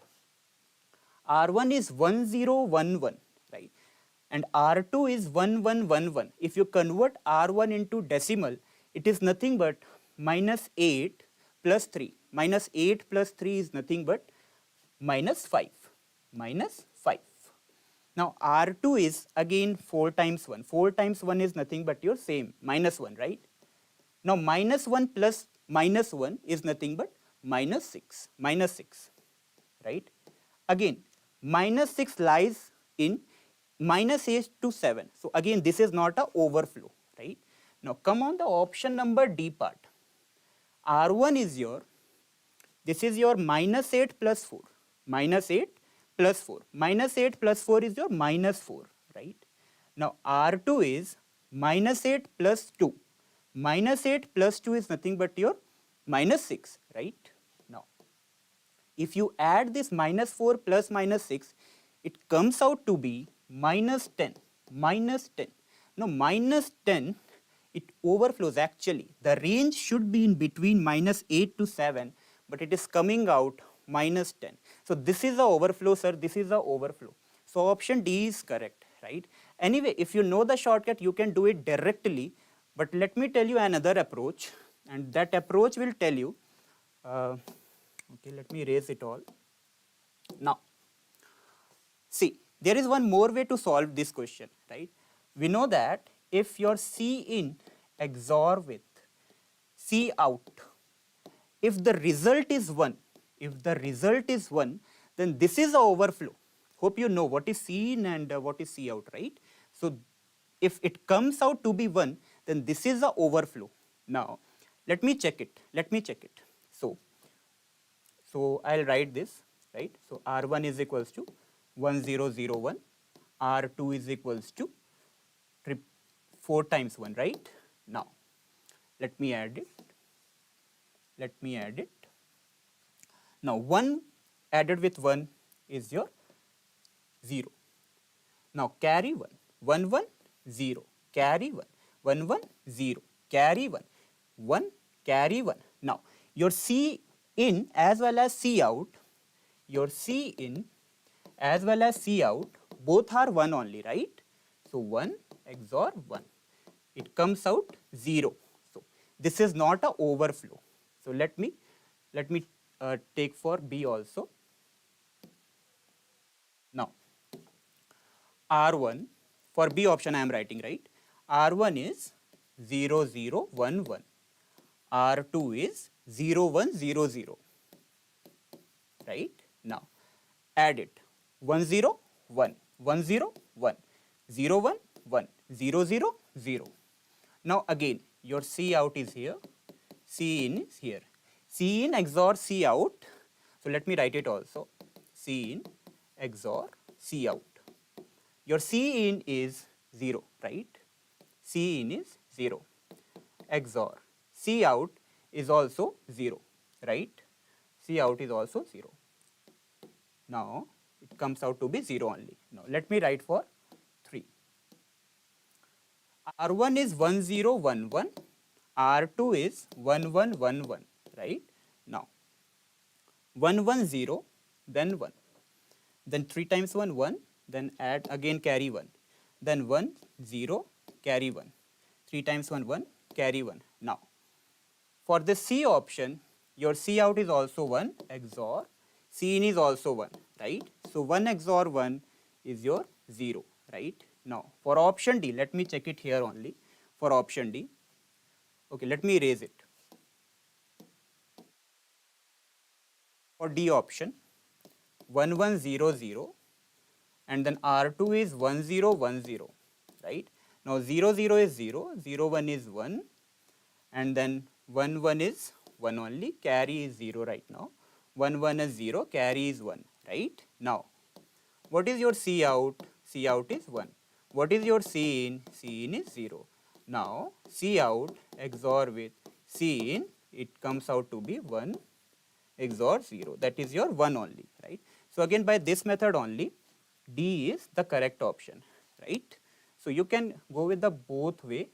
R1 is 1011, right? And R2 is 1111. If you convert R1 into decimal, it is nothing but -8 plus 3. -8 plus 3 is nothing but -5. -5. Now R2 is again 4 times 1. 4 times 1 is nothing but your same, -1, right? Now -1 plus -1 is nothing but -6. -6, right? Again, -6 lies in -8 to 7. So again, this is not a overflow, right? Now come on the option number D part. R1 is your, this is your -8 plus 4. -8 plus 4. -8 plus 4 is your -4, right? Now R2 is -8 plus 2. -8 plus 2 is nothing but your -6, right? Now, if you add this -4 plus -6, it comes out to be -10. -10. Now -10, it overflows actually. The range should be in between -8 to 7, but it is coming out -10. So this is the overflow, sir. This is the overflow. So option D is correct, right? Anyway, if you know the shortcut, you can do it directly. But let me tell you another approach, and that approach will tell you. Okay, let me erase it all. Now, see, there is one more way to solve this question, right? We know that if your C in XOR with C out, if the result is 1, then this is the overflow. Hope you know what is C in and what is C out, right? So if it comes out to be 1, then this is the overflow. Now, let me check it. So I'll write this, right? So R1 is equals to 1001, R2 is equals to 4 times 1, right? Now, let me add it. Now, 1 added with 1 is your 0. Now, carry 1, 1, 1, 0, carry 1, 1, 1, 0, carry 1, 1, carry 1. Now, your C in as well as C out, both are 1 only, right? So, 1 XOR 1. It comes out 0. So, this is not a overflow. So, let me take for B also. Now, R1, for B option I am writing, right? R1 is 0, 0, 1, 1. R2 is 0, 1, 0, 0. Right? Now, add it. 1, 0, 1, 1, 0, 1, 0, 1, 1, 0, 0, 0. Now, again, your C out is here, C in is here. C in XOR C out. So, let me write it also. C in XOR C out. Your C in is 0, right? C in is 0. XOR C out is also 0, right? C out is also 0. Now, it comes out to be 0 only. Now, let me write for 3. R1 is 1, 0, 1, 1. R2 is 1, 1, 1, 1, right? Now, 1, 1, 0, then 1. Then 3 times 1, 1. Then add again carry 1. Then 1, 0, carry 1. 3 times 1, 1, carry 1. Now, for the C option, your C out is also 1 XOR C in is also 1, right? So, 1 XOR 1 is your 0, right? Now, for option D, let me check it here only. For option D, okay, let me erase it. For D option, 1, 1, 0, 0, and then R2 is 1, 0, 1, 0, right? Now, 0, 0 is 0, 0, 1 is 1, and then 1, 1 is 1 only, carry is 0 right now. 1, 1 is 0, carry is 1, right? Now, what is your C out? C out is 1. What is your C in? C in is 0. Now, C out XOR with C in, it comes out to be 1 XOR 0. That is your 1 only, right? So, again by this method only, D is the correct option, right? So, you can go with the both way,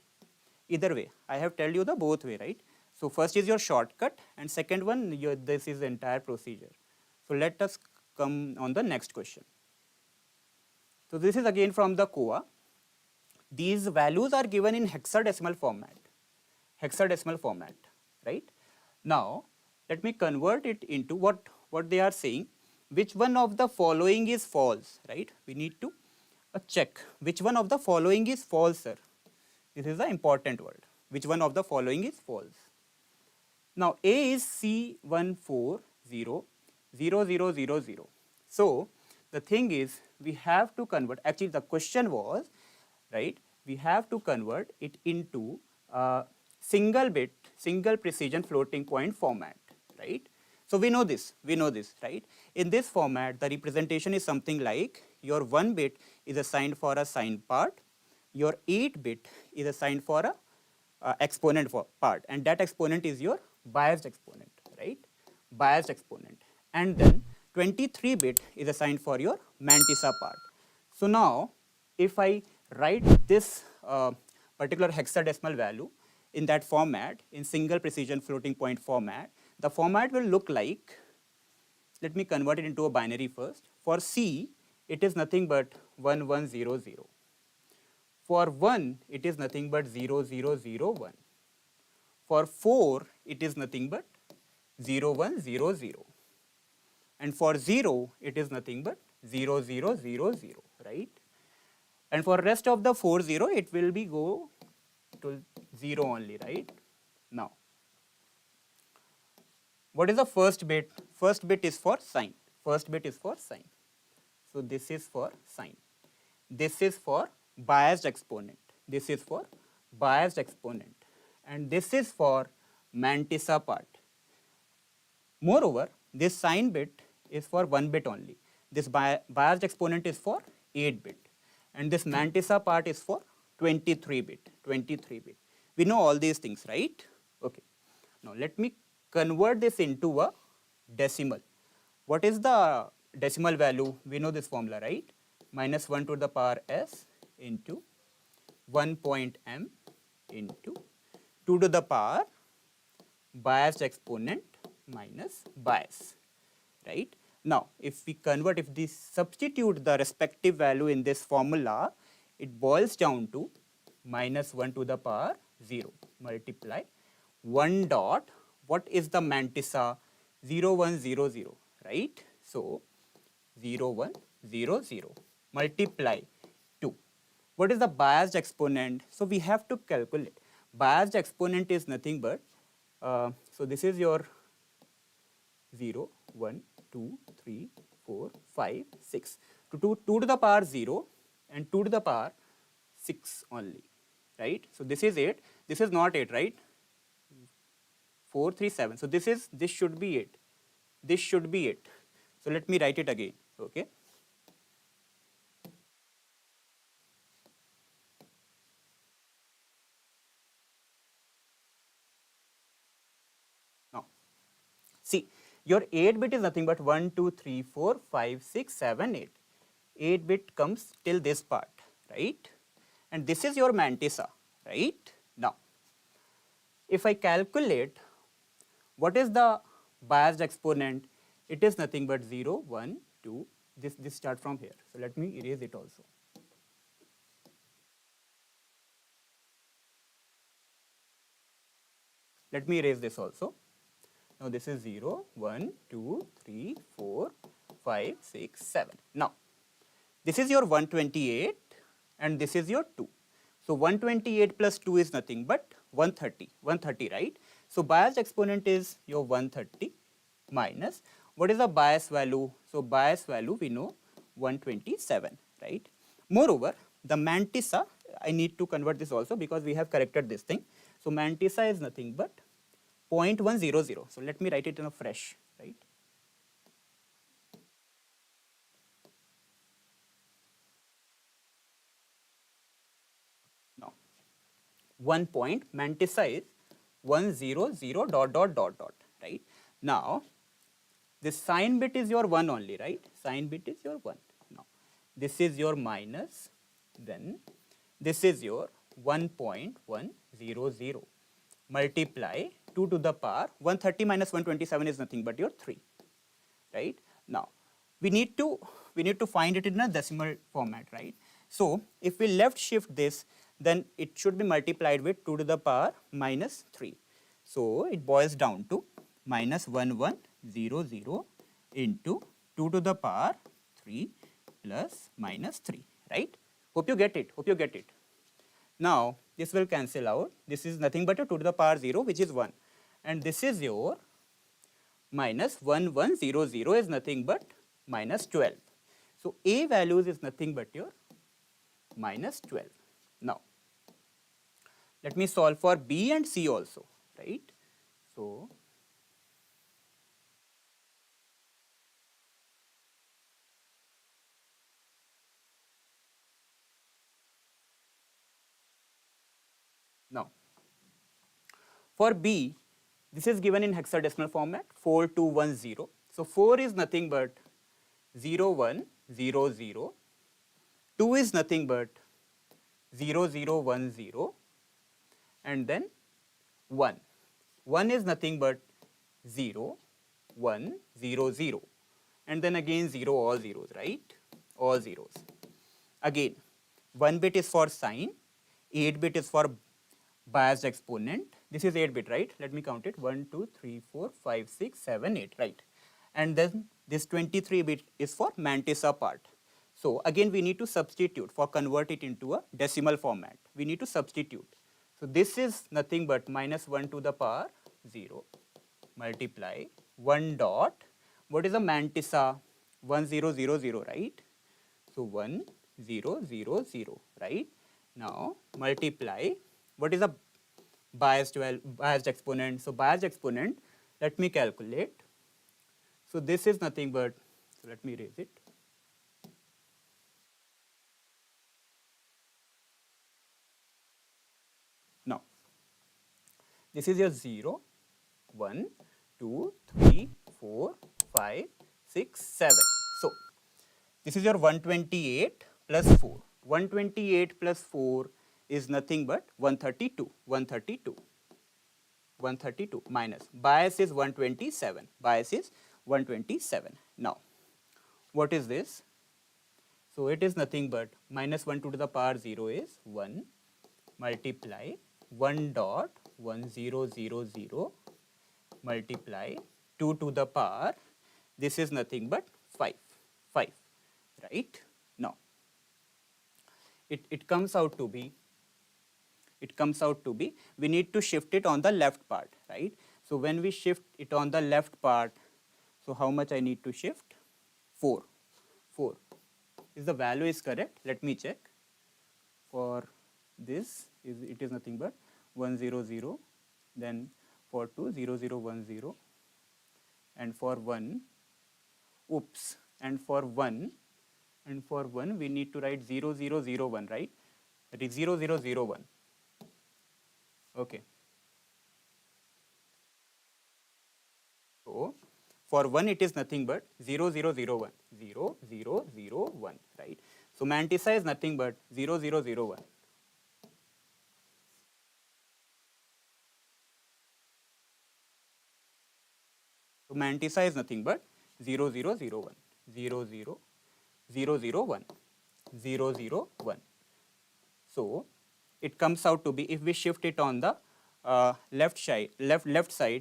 either way. I have told you the both way, right? So, first is your shortcut and second one, this is the entire procedure. So, let us come on the next question. So, this is again from the COA. These values are given in hexadecimal format, right? Now, let me convert it into what they are saying. Which one of the following is false, right? We need to check which one of the following is false, sir. This is the important word. Which one of the following is false? Now, A is C1400000. So, the thing is, we have to convert, actually the question was, right, we have to convert it into single bit, single precision floating point format, right? So, we know this, right? In this format, the representation is something like your 1 bit is assigned for a sign part, your 8 bit is assigned for a exponent part, and that exponent is your biased exponent, right? Biased exponent. And then 23 bit is assigned for your mantissa part. So, now if I write this particular hexadecimal value in that format, in single precision floating point format, the format will look like, let me convert it into a binary first. For C, it is nothing but 1100. For 1, it is nothing but 0001. For 4, it is nothing but 0100. And for 0, it is nothing but 0000, right? And for rest of the 40, it will be go to 0 only, right? Now, what is the first bit? First bit is for sign. first bit is for sine. So this is for sine. This is for biased exponent. This is for biased exponent. And this is for mantissa part. Moreover, this sine bit is for 1 bit only. This biased exponent is for 8 bit. And this mantissa part is for 23 bit. 23 bit. We know all these things, right? Okay. Now let me convert this into a decimal. What is the decimal value? We know this formula, right? Minus 1 to the power s into 1.m into 2 to the power biased exponent minus bias, right? Now, if we substitute the respective value in this formula, it boils down to minus 1 to the power 0 multiply 1 dot, what is the mantissa? 0, 1, 0, 0, right? So, 0, 1, 0, 0 multiply 2. What is the biased exponent? So, we have to calculate. Biased exponent is nothing but, so this is your 0, 1, 2, 3, 4, 5, 6. 2 to the power 0 and 2 to the power 6 only, right? So, this is 8. This is not 8, right? 4, 3, 7. So, this should be 8. This should be 8. So, let me write it again, okay? Now, see, your 8 bit is nothing but 1, 2, 3, 4, 5, 6, 7, 8. 8 bit comes till this part, right? And this is your mantissa, right? Now, if I calculate what is the biased exponent, it is nothing but 0, 1, 2, this start from here. So, let me erase it also. Let me erase this also. Now, this is 0, 1, 2, 3, 4, 5, 6, 7. Now, this is your 128 and this is your 2. So, 128 plus 2 is nothing but 130, right? So, biased exponent is your 130 minus, what is the bias value? So, bias value we know 127, right? Moreover, the mantissa, I need to convert this also because we have corrected this thing. So, mantissa is nothing but 0.100. So, let me write it in a fresh, right? Now, 1 point, mantissa is 100 dot dot dot dot, right? Now, this sign bit is your 1 only, right? Sign bit is your 1. Now, this is your minus, then this is your 1.100 multiply 2 to the power 130 minus 127 is nothing but your 3, right? Now, we need to find it in a decimal format, right? So, if we left shift this, then it should be multiplied with 2 to the power minus 3. So, it boils down to minus 1100 into 2 to the power 3 plus minus 3, right? Hope you get it, Now, this will cancel out. This is nothing but a 2 to the power 0, which is 1. And this is your minus 1100 is nothing but minus 12. So, A values is nothing but your minus 12. Now, let me solve for B and C also, right? So, now, for B, this is given in hexadecimal format 4210. So, 4 is nothing but 0100, 2 is nothing but 0010, and then 1. 1 is nothing but 0, 1, 0, 0, and then again 0, all zeros, right? All zeros. Again, 1 bit is for sign, 8 bit is for biased exponent. This is 8 bit, right? Let me count it. 1, 2, 3, 4, 5, 6, 7, 8, right? And then this 23 bit is for mantissa part. So, again we need to substitute for convert it into a decimal format. We need to substitute. So, this is nothing but minus 1 to the power 0 multiply 1 dot. What is a mantissa? 1 0 0 0, right? So 1 0 0 0, right? Now multiply, what is a biased exponent? So biased exponent, let me calculate. So this is nothing but, so let me erase it. Now this is your 0, 1, 2, 3, 4, 5, 6, 7. So this is your 128 plus 4. 128 plus 4 is nothing but 132. 132. 132 minus. Bias is 127. Bias is 127. Now, what is this? So it is nothing but minus 1 to the power 0 is 1 multiply 1 dot 1000 multiply 2 to the power, this is nothing but 5, 5, right? Now, it comes out to be, we need to shift it on the left part, right? So when we shift it on the left part, so how much I need to shift? 4, 4. Is the value is correct? Let me check. For this, it is nothing but 100, then for 2, 0010, and for 1, oops, and for 1, we need to write 0001, right? That is 0001. Okay. So for 1 it is nothing but 0001, 0001, right? So mantissa is nothing but 0001. So mantissa is nothing but 0001, 00001, 001. So it comes out to be, if we shift it on the left side,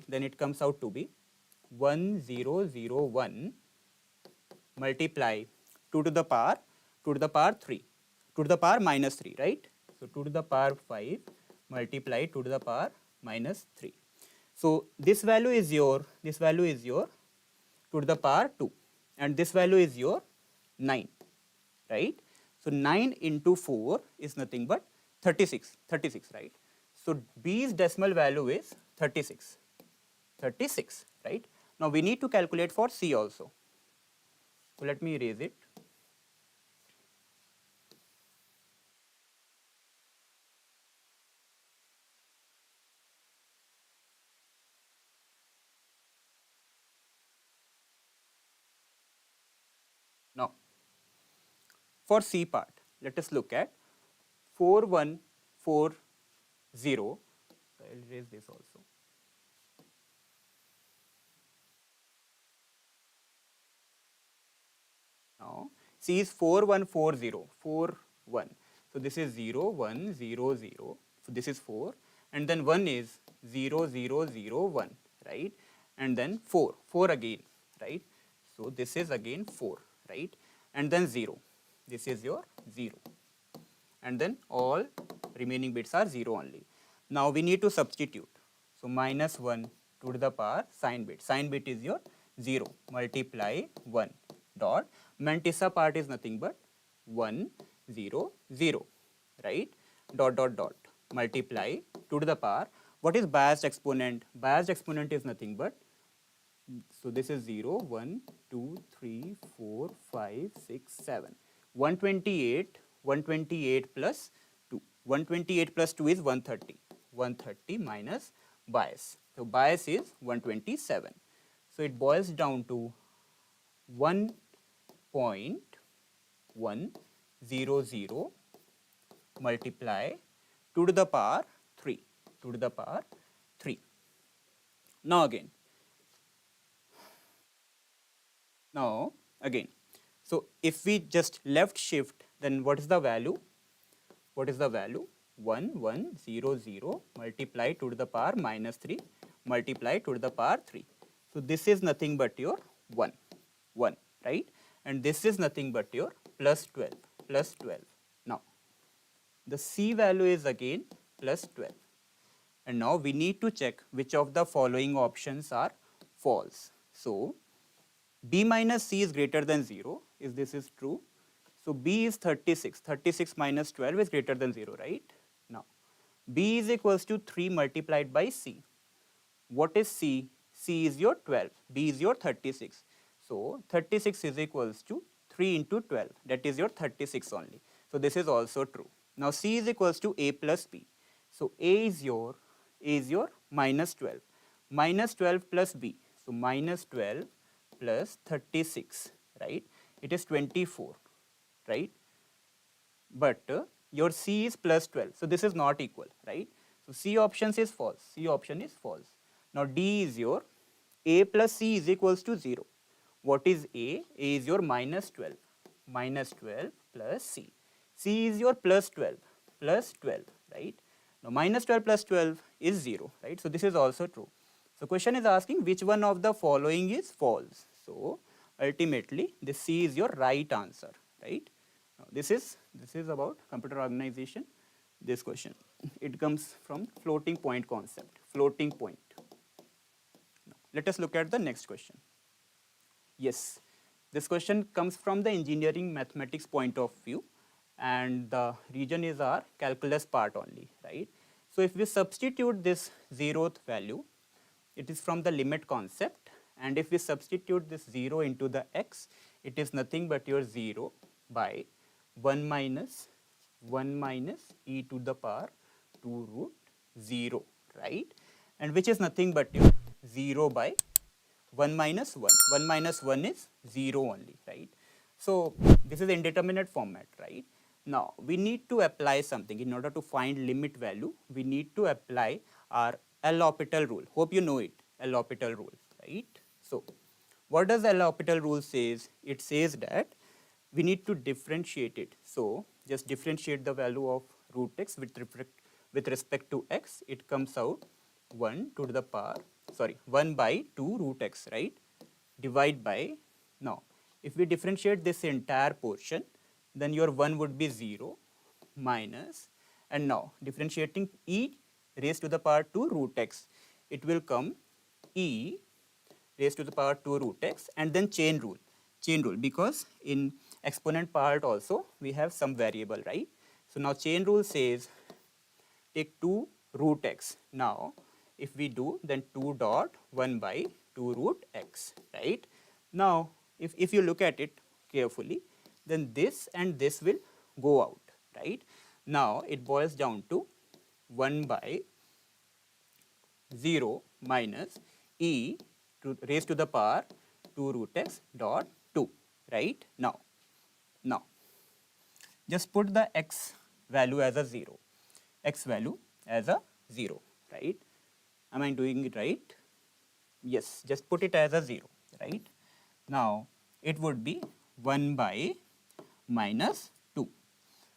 then it comes out to be 1001 multiply 2 to the power 3, 2 to the power minus 3, right? So 2 to the power 5 multiply 2 to the power minus 3. So this value is your 2 to the power 2, and this value is your 9, right? So 9 into 4 is nothing but 36, right? So B's decimal value is 36, right? Now we need to calculate for C also. So let me erase it. Now, for C part, let us look at 4140. So I'll erase this also. Now, C is 4140, 41. So this is 0100. So this is 4, and then 1 is 0001, right? And then 4 again, right? So this is again 4, right? And then 0. This is your 0. And then all remaining bits are 0 only. Now we need to substitute. So minus 1 to the power sign bit. Sign bit is your 0 multiply 1 dot. Mantissa part is nothing but 1 0 0, right? Dot dot dot multiply 2 to the power. What is biased exponent? Biased exponent is nothing but, so this is 0 1 2 3 4 5 6 7. 128 plus 2. 128 plus 2 is 130. 130 minus bias. So bias is 127. So it boils down to 1.100 multiply 2 to the power 3. 2 to the power 3. Now again. So if we just left shift, then what is the value? 1100 multiply 2 to the power minus 3 multiply 2 to the power 3. So this is nothing but your 1, right? And this is nothing but your plus 12. Now, the C value is again plus 12. And now we need to check which of the following options are false. So B minus C is greater than 0, if this is true. So B is 36. 36 minus 12 is greater than 0, right? Now, B is equals to 3 multiplied by C. What is C? C is your 12. B is your 36. So 36 is equals to 3 into 12. That is your 36 only. So this is also true. Now C is equals to A plus B. So A is your minus 12. Minus 12 plus B. So minus 12 plus 36, right? It is 24, right? But your C is plus 12. So this is not equal, right? So C options is false. C option is false. Now D is your A plus C is equals to 0. What is A? A is your minus 12. Minus 12 plus C. C is your plus 12. Plus 12, right? Now minus 12 plus 12 is 0, right? So this is also true. So question is asking which one of the following is false. So ultimately this C is your right answer, right? Now this is about computer organization. This question, it comes from floating point concept. Floating point. Now, let us look at the next question. Yes, this question comes from the engineering mathematics point of view, and the region is our calculus part only, right? So if we substitute this 0th value, it is from the limit concept, and if we substitute this 0 into the x, it is nothing but your 0 by 1 minus e to the power 2 root 0, right? And which is nothing but your 0 by 1 minus 1. 1 minus 1 is 0 only, right? So this is indeterminate format, right? Now we need to apply something. In order to find limit value, we need to apply our L'Hopital rule. Hope you know it, L'Hopital rule, right? So what does L'Hopital rule says? It says that we need to differentiate it. So just differentiate the value of root x with respect to x. It comes out 1 by 2 root x, right? Divide by, now if we differentiate this entire portion, then your 1 would be 0 minus, and now differentiating e raised to the power 2 root x, it will come e raised to the power 2 root x, and then chain rule, because in exponent part also we have some variable, right? So now chain rule says take 2 root x. Now if we do, then 2 dot 1 by 2 root x, right? Now if you look at it carefully, then this and this will go out, right? Now it boils down to 1 by 0 minus e raised to the power 2 root x dot 2, right? Now just put the x value as a 0, right? Am I doing it right? Yes, just put it as a 0, right? Now it would be 1 by minus 2.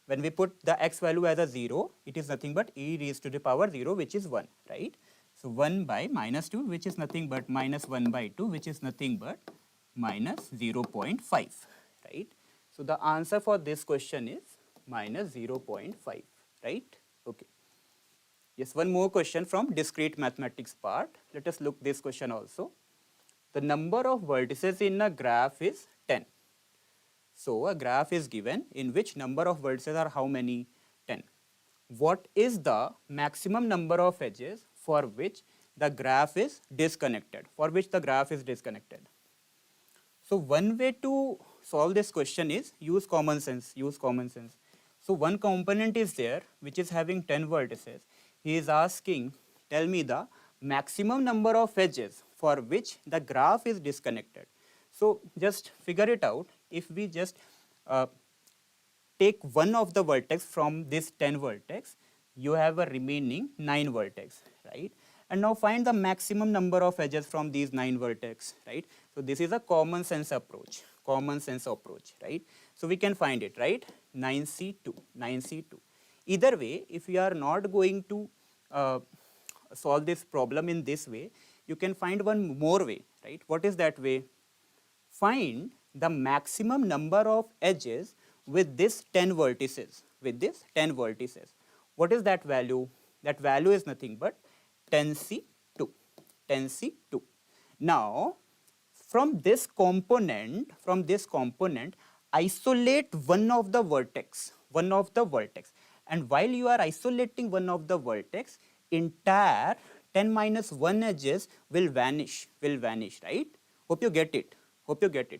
When we put the x value as a 0, it is nothing but e raised to the power 0, which is 1, right? So 1 by minus 2, which is nothing but minus 1 by 2, which is nothing but minus 0.5, right? So the answer for this question is minus 0.5, right? Okay. Yes, one more question from discrete mathematics part. Let us look this question also. The number of vertices in a graph is 10. So a graph is given in which number of vertices are how many? 10. What is the maximum number of edges for which the graph is disconnected? So one way to solve this question is use common sense. So one component is there which is having 10 vertices. He is asking, tell me the maximum number of edges for which the graph is disconnected. So just figure it out. If we just take one of the vertex from this 10 vertex, you have a remaining 9 vertex, right? And now find the maximum number of edges from these 9 vertex, right? So this is a common sense approach, right? So we can find it, right? 9C2. Either way, if we are not going to solve this problem in this way, you can find one more way, right? What is that way? Find the maximum number of edges with this 10 vertices, What is that value? That value is nothing but 10C2. Now, from this component, isolate one of the vertex, and while you are isolating one of the vertex, entire 10 minus 1 edges will vanish, right? Hope you get it.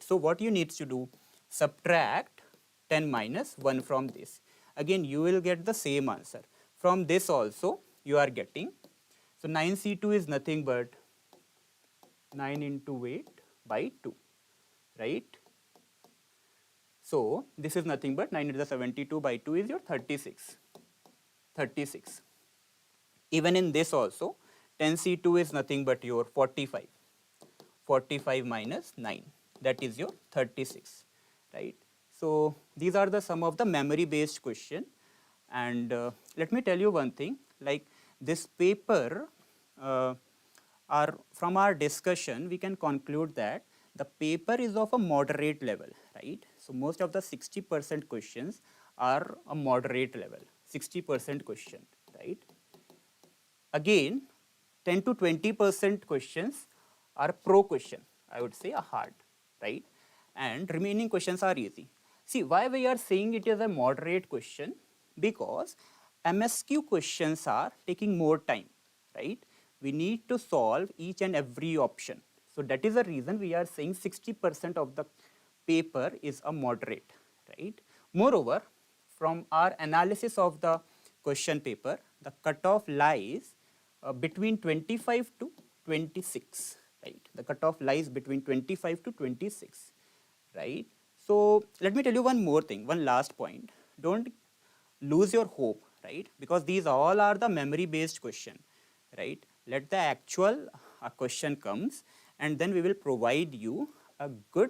So what you need to do, subtract 10 minus 1 from this. Again, you will get the same answer. From this also, you are getting. So 9C2 is nothing but 9 into 8 by 2, right? So this is nothing but 9 into the 72 by 2 is your 36. Even in this also, 10C2 is nothing but your 45. 45 minus 9, that is your 36, right? So these are the some of the memory based question. And let me tell you one thing, like this paper, from our discussion, we can conclude that the paper is of a moderate level, right? So most of the 60% questions are a moderate level, 60% question, right? Again, 10 to 20% questions are pro question, I would say a hard, right? And remaining questions are easy. See, why we are saying it is a moderate question? Because MSQ questions are taking more time, right? We need to solve each and every option. So that is the reason we are saying 60% of the paper is a moderate, right? Moreover, from our analysis of the question paper, the cutoff lies between 25 to 26, right? The cutoff lies between 25 to 26, right? So let me tell you one more thing, one last point. Don't lose your hope, right? Because these all are the memory based question, right? Let the actual question comes, and then we will provide you a good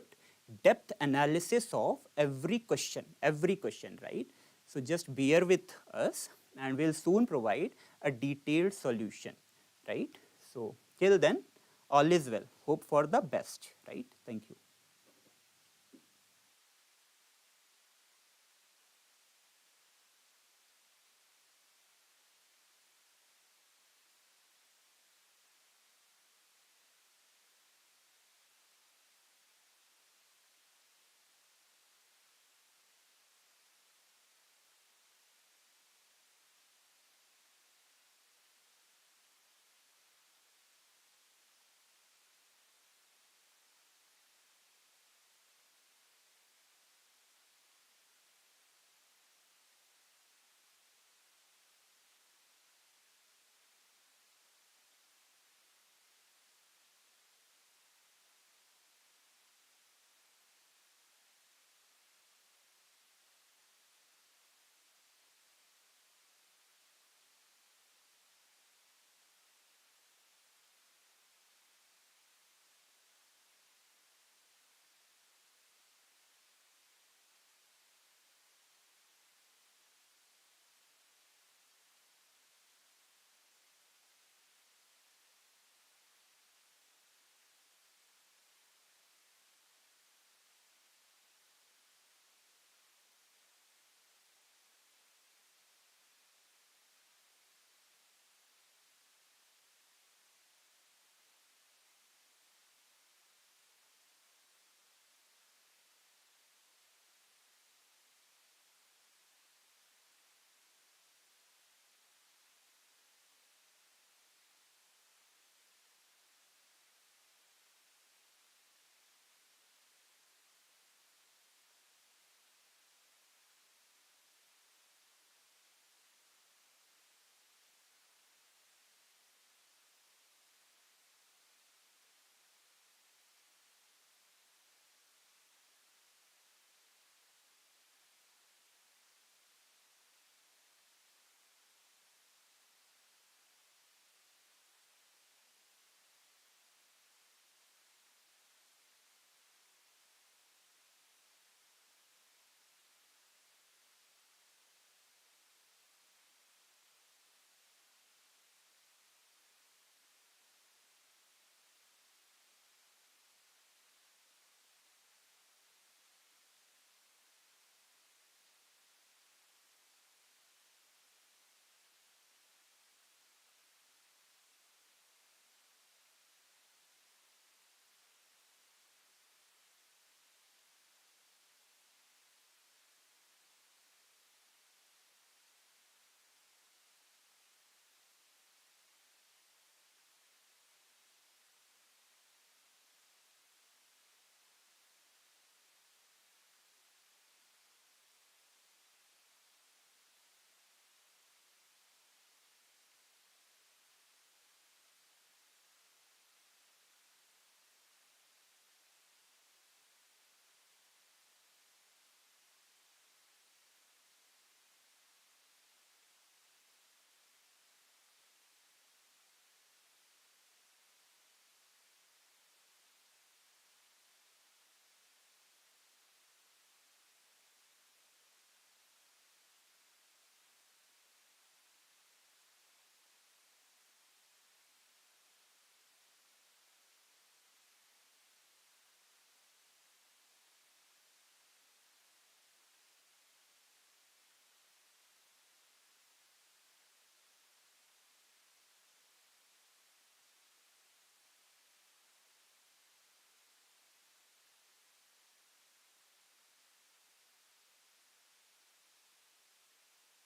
depth analysis of every question, right? So just bear with us, and we'll soon provide a detailed solution, right? So till then, all is well. Hope for the best, right? Thank you.